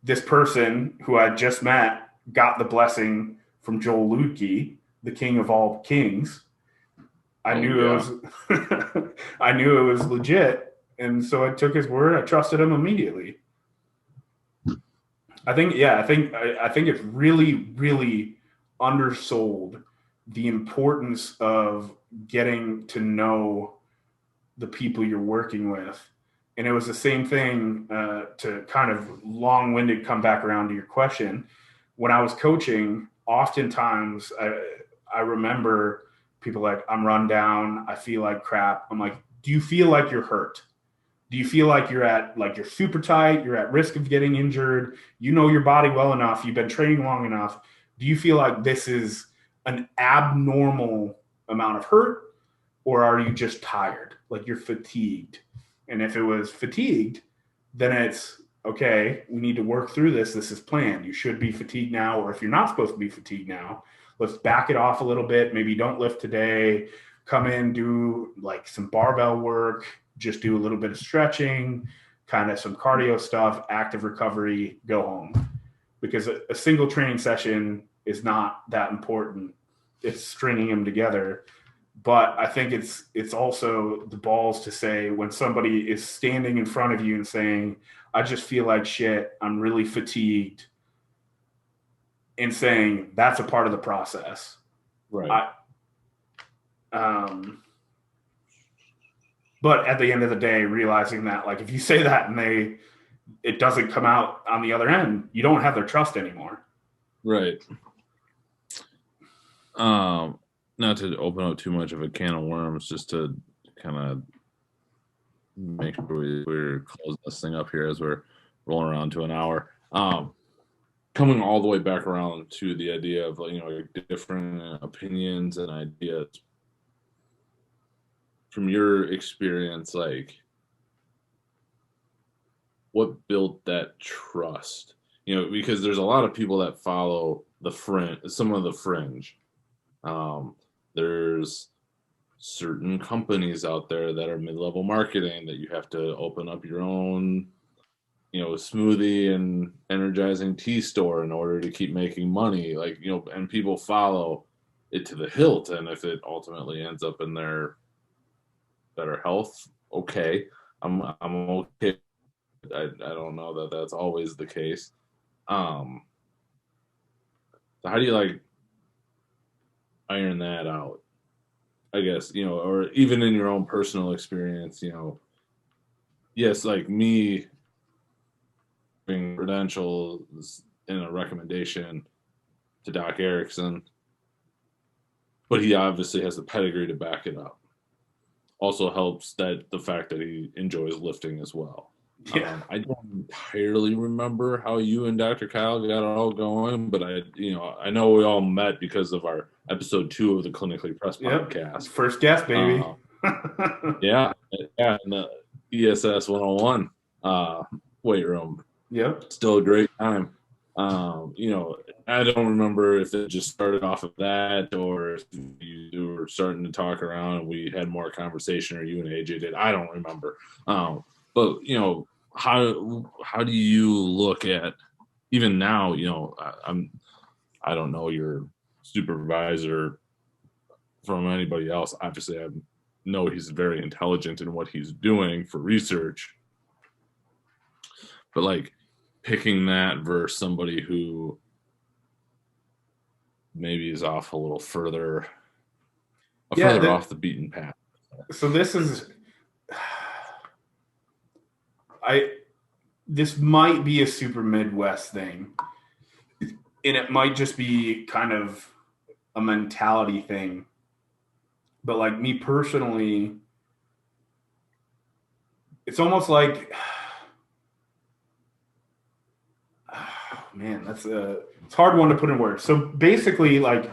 this person who I just met got the blessing from Joel Ludke, the king of all kings, I knew it was legit. And so I took his word. I trusted him immediately. I think it's really, really undersold the importance of getting to know the people you're working with. And it was the same thing, to kind of long-winded come back around to your question. When I was coaching, oftentimes I remember people like, I'm run down, I feel like crap. I'm like, do you feel like you're hurt? Do you feel like you're super tight, you're at risk of getting injured, you know your body well enough, you've been training long enough? Do you feel like this is an abnormal amount of hurt, or are you just tired, like you're fatigued? And if it was fatigued, then it's okay, we need to work through this. This is planned. You should be fatigued now, or if you're not supposed to be fatigued now, let's back it off a little bit. Maybe don't lift today. Come in, do like some barbell work, just do a little bit of stretching, kind of some cardio stuff, active recovery, go home. Because a single training session is not that important. It's stringing them together. But I think it's also the balls to say, when somebody is standing in front of you and saying, I just feel like shit, I'm really fatigued, and saying that's a part of the process. Right. But at the end of the day, realizing that, like, if you say that and it doesn't come out on the other end, you don't have their trust anymore. Right. Not to open up too much of a can of worms, just to kind of make sure we're closing this thing up here as we're rolling around to an hour. Coming all the way back around to the idea of, you know, different opinions and ideas. From your experience, like, what built that trust? You know, because there's a lot of people that follow the fringe, some of the fringe. There's certain companies out there that are mid-level marketing that you have to open up your own, you know, smoothie and energizing tea store in order to keep making money. Like, you know, and people follow it to the hilt. And if it ultimately ends up in their better health, okay, I'm okay. I don't know that that's always the case. So how do you, like, iron that out? I guess, you know, or even in your own personal experience, you know, yes, like me having credentials in a recommendation to Doc Erickson, but he obviously has the pedigree to back it up. Also helps that the fact that he enjoys lifting as well. Yeah. I don't entirely remember how you and Dr. Kyle got it all going, but I know we all met because of our episode 2 of the Clinically Pressed podcast. First guest, baby. Yeah, and the ESS 101 weight room. Yep. Still a great time. You know, I don't remember if it just started off of that, or if you were starting to talk around and we had more conversation, or you and AJ did. I don't remember. But, you know, how do you look at, even now, you know, I don't know your supervisor from anybody else. Obviously, I know he's very intelligent in what he's doing for research. But, like, picking that versus somebody who maybe is off a little further off the beaten path. So this might be a super Midwest thing, and it might just be kind of a mentality thing. But, like, me personally, it's almost like, man, it's a hard one to put in words. So basically, like,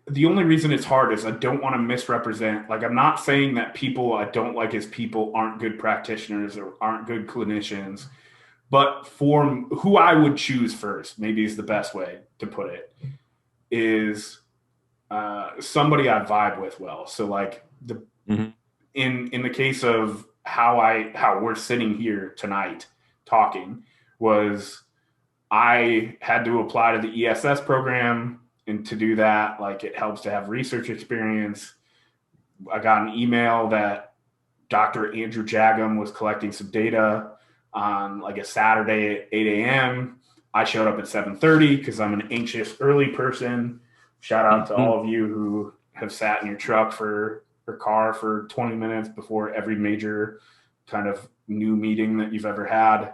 the only reason it's hard is I don't want to misrepresent. Like, I'm not saying that people I don't like as people aren't good practitioners or aren't good clinicians, but for who I would choose first, maybe is the best way to put it, is somebody I vibe with well. So, like, in the case of how we're sitting here tonight talking, was I had to apply to the ESS program. And to do that, like, it helps to have research experience. I got an email that Dr. Andrew Jagum was collecting some data on, like, a Saturday at 8 a.m. I showed up at 7:30 because I'm an anxious early person. Shout out to all of you who have sat in your truck or car for 20 minutes before every major kind of new meeting that you've ever had.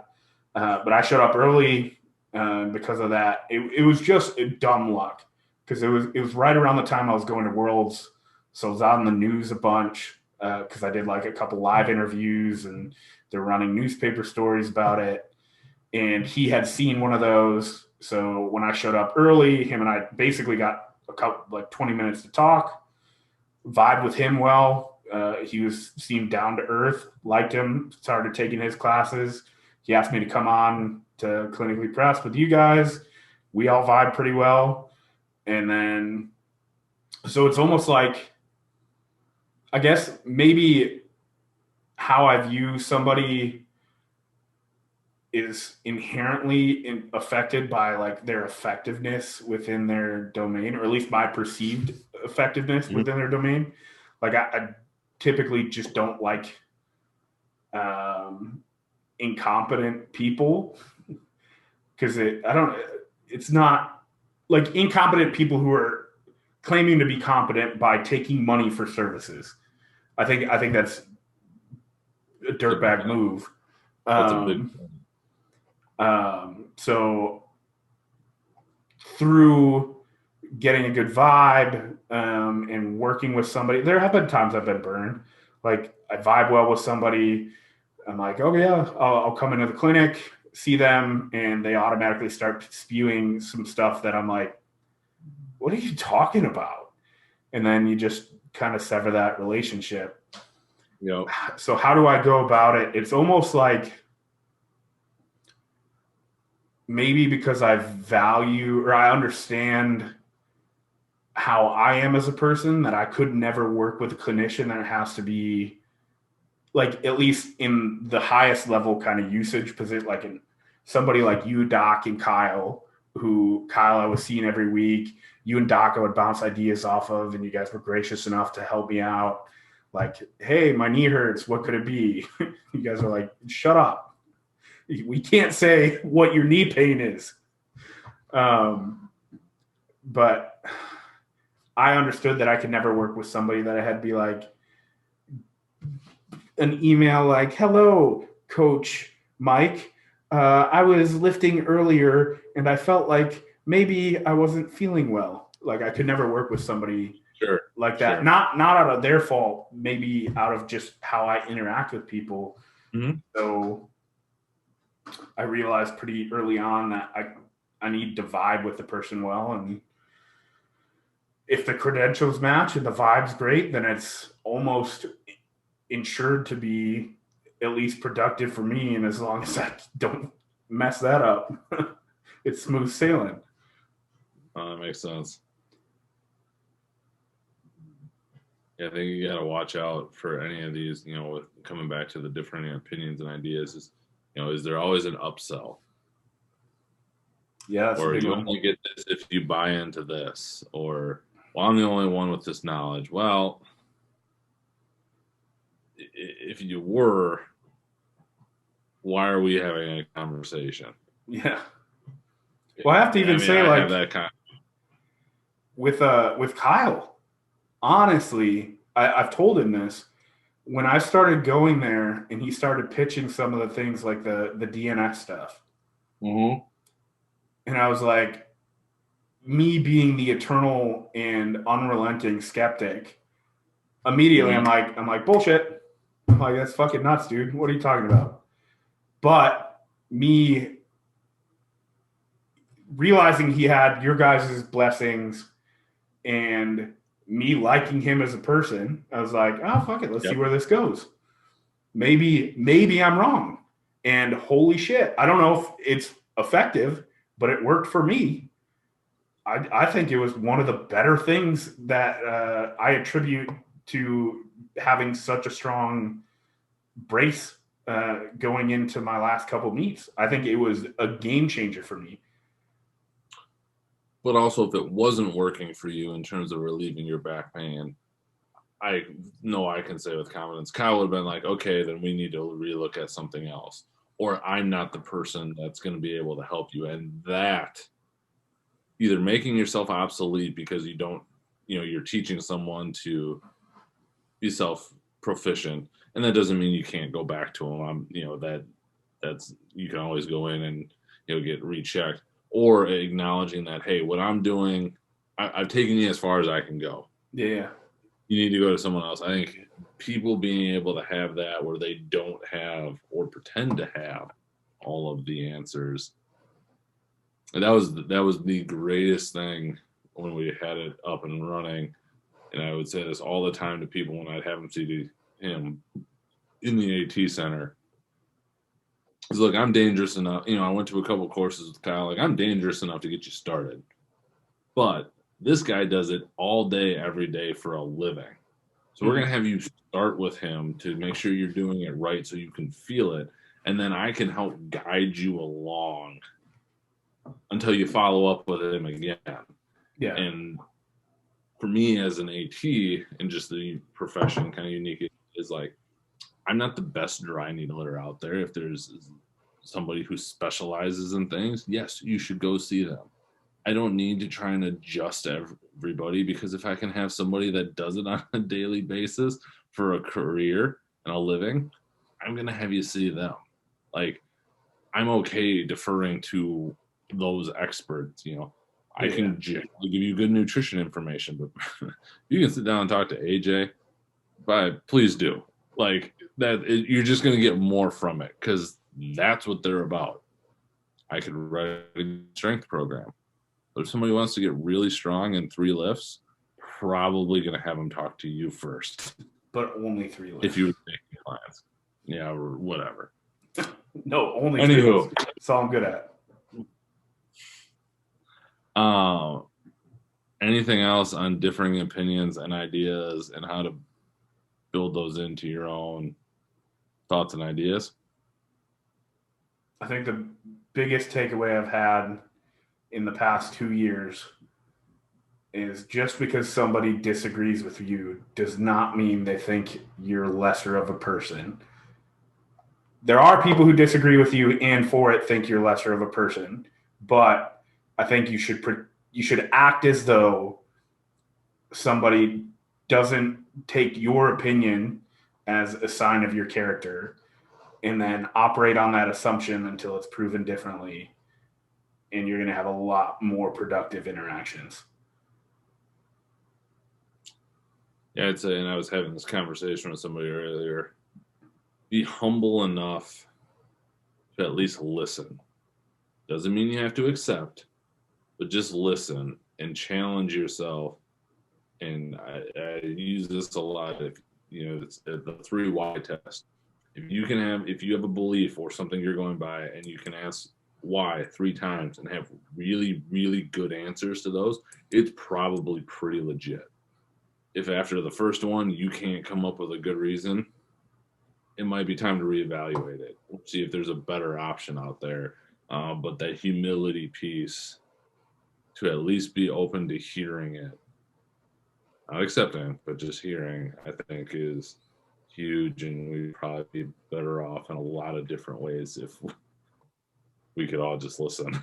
But I showed up early because of that. It was just dumb luck because it was right around the time I was going to Worlds, so I was out in the news a bunch because I did like a couple live interviews and they're running newspaper stories about it. And he had seen one of those. So when I showed up early, him and I basically got a couple like 20 minutes to talk, vibed with him well. He seemed down to earth, liked him, started taking his classes. He asked me to come on to Clinically Press with you guys. We all vibe pretty well. And then, so it's almost like, I guess maybe how I view somebody is inherently affected by like their effectiveness within their domain, or at least my perceived effectiveness within their domain. Like I typically just don't like incompetent people because it's not like incompetent people who are claiming to be competent by taking money for services. I think that's a dirtbag move. That's a big So through getting a good vibe and working with somebody, there have been times I've been burned. Like I vibe well with somebody. I'm like, oh yeah, I'll come into the clinic, see them, and they automatically start spewing some stuff that I'm like, what are you talking about? And then you just kind of sever that relationship. Yep. So how do I go about it? It's almost like maybe because I value or I understand how I am as a person that I could never work with a clinician that has to be like at least in the highest level kind of usage position, like in somebody like you, Doc, and Kyle, who Kyle I was seeing every week. You and Doc I would bounce ideas off of, and you guys were gracious enough to help me out. Like, hey, my knee hurts. What could it be? You guys are like, shut up. We can't say what your knee pain is. But I understood that I could never work with somebody that I had to be like an email like, hello, Coach Mike. I was lifting earlier and I felt like maybe I wasn't feeling well. Like I could never work with somebody like that. Sure. Not out of their fault, maybe out of just how I interact with people. Mm-hmm. So I realized pretty early on that I need to vibe with the person well. And if the credentials match and the vibe's great, then it's almost ensured to be at least productive for me. And as long as I don't mess that up, it's smooth sailing. That makes sense. Yeah, I think you got to watch out for any of these, with coming back to the differing opinions and ideas is there always an upsell? Yeah. Or you only get this if you buy into this, or, well, I'm the only one with this knowledge. Well, if you were, why are we having a conversation? Yeah. Well, I have to even say, I like, have that kind with Kyle, honestly, I've told him this. When I started going there and he started pitching some of the things like the DNS stuff, and I was like, me being the eternal and unrelenting skeptic, immediately I'm like, bullshit. I'm like, that's fucking nuts, dude. What are you talking about? But me realizing he had your guys' blessings and me liking him as a person, I was like, oh, fuck it. Let's see where this goes. Maybe I'm wrong. And holy shit, I don't know if it's effective, but it worked for me. I think it was one of the better things that I attribute to having such a strong brace going into my last couple meets. I think it was a game changer for me. But also, if it wasn't working for you in terms of relieving your back pain, I know I can say with confidence, Kyle would have been like, okay, then we need to relook at something else. or I'm not the person that's going to be able to help you. And that either making yourself obsolete because you don't, you're teaching someone to be self-proficient, and that doesn't mean you can't go back to them. That's you can always go in and get rechecked, or acknowledging that, hey, what I'm doing, I've taken you as far as I can go. Yeah. You need to go to someone else. I think people being able to have that where they don't have or pretend to have all of the answers. And that was the greatest thing when we had it up and running. And I would say this all the time to people when I'd have them see him in the AT center. Is, look, I'm dangerous enough. I went to a couple courses with Kyle. Like, I'm dangerous enough to get you started. But this guy does it all day, every day for a living. So we're going to have you start with him to make sure you're doing it right so you can feel it. And then I can help guide you along until you follow up with him again. Yeah. And for me as an AT and just the profession kind of unique is like, I'm not the best dry needler out there. If there's somebody who specializes in things, yes, you should go see them. I don't need to try and adjust everybody, because if I can have somebody that does it on a daily basis for a career and a living, I'm going to have you see them. Like, I'm okay deferring to those experts. I can give you good nutrition information, but you can sit down and talk to AJ, but please do. Like that, you're just going to get more from it, because that's what they're about. I could write a strength program. But if somebody wants to get really strong in 3 lifts, probably going to have them talk to you first. But only 3 lifts. If you would take clients. Yeah, or whatever. No, only 3 lifts. That's all I'm good at. Anything else on differing opinions and ideas and how to build those into your own thoughts and ideas? I think the biggest takeaway I've had in the past 2 years is just because somebody disagrees with you does not mean they think you're lesser of a person. There are people who disagree with you and for it think you're lesser of a person, but I think you should act as though somebody doesn't take your opinion as a sign of your character, and then operate on that assumption until it's proven differently. And you're going to have a lot more productive interactions. Yeah, I'd say, and I was having this conversation with somebody earlier, be humble enough to at least listen. Doesn't mean you have to accept, but just listen and challenge yourself. And I use this a lot. It's the 3 why test. If you have a belief or something you're going by, and you can ask why 3 times and have really, really good answers to those, it's probably pretty legit. If after the first one you can't come up with a good reason, it might be time to reevaluate it. See if there's a better option out there. But that humility piece, to at least be open to hearing it, not accepting, but just hearing, I think is huge, and we'd probably be better off in a lot of different ways if we could all just listen.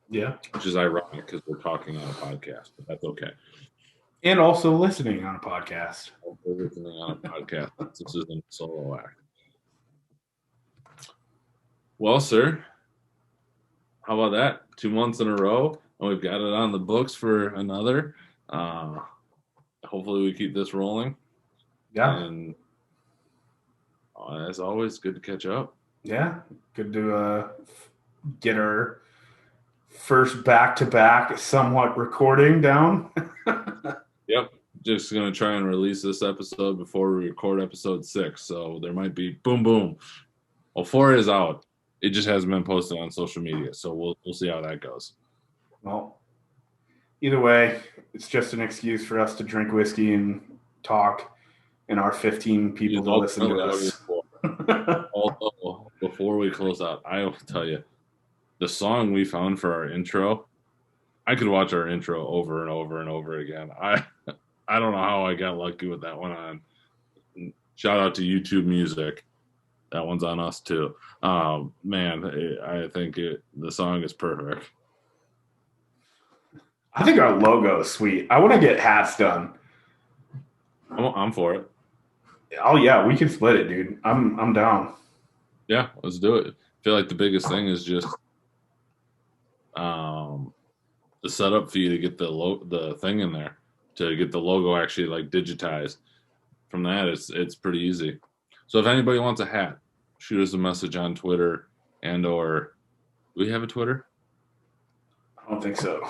Yeah. Which is ironic because we're talking on a podcast, but that's okay. And also listening on a podcast. Listening on a podcast. This isn't a solo act. Well, sir, how about that? 2 months in a row, and we've got it on the books for another. Hopefully we keep this rolling. Yeah. And as always, good to catch up. Yeah. Good to get our first back-to-back somewhat recording down. Yep. Just going to try and release this episode before we record episode 6. So there might be boom, boom. Well, 4 is out. It just hasn't been posted on social media. So we'll see how that goes. Well, either way, it's just an excuse for us to drink whiskey and talk, and our 15 people to listen to us. Although, before we close out, I will tell you, the song we found for our intro, I could watch our intro over and over and over again. I don't know how I got lucky with that one on. Shout out to YouTube Music. That one's on us too. Man, I think the song is perfect. I think our logo is sweet. I want to get hats done. I'm for it. Oh yeah, we can split it, dude. I'm down. Yeah, let's do it. I feel like the biggest thing is just the setup fee to get the thing in there, to get the logo actually like digitized. From that, it's pretty easy. So if anybody wants a hat, shoot us a message on Twitter or do we have a Twitter? I don't think so.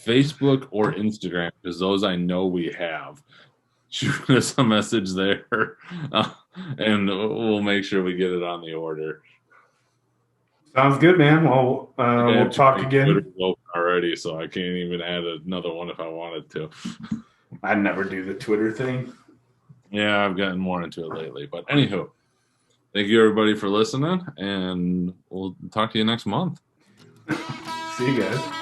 Facebook or Instagram, because those I know we have. Shoot us a message there, and we'll make sure we get it on the order. Sounds good, man. Well, we'll talk again. Twitter's open already, so I can't even add another one if I wanted to. I never do the Twitter thing. Yeah, I've gotten more into it lately. But anywho, thank you everybody for listening, and we'll talk to you next month. See you guys.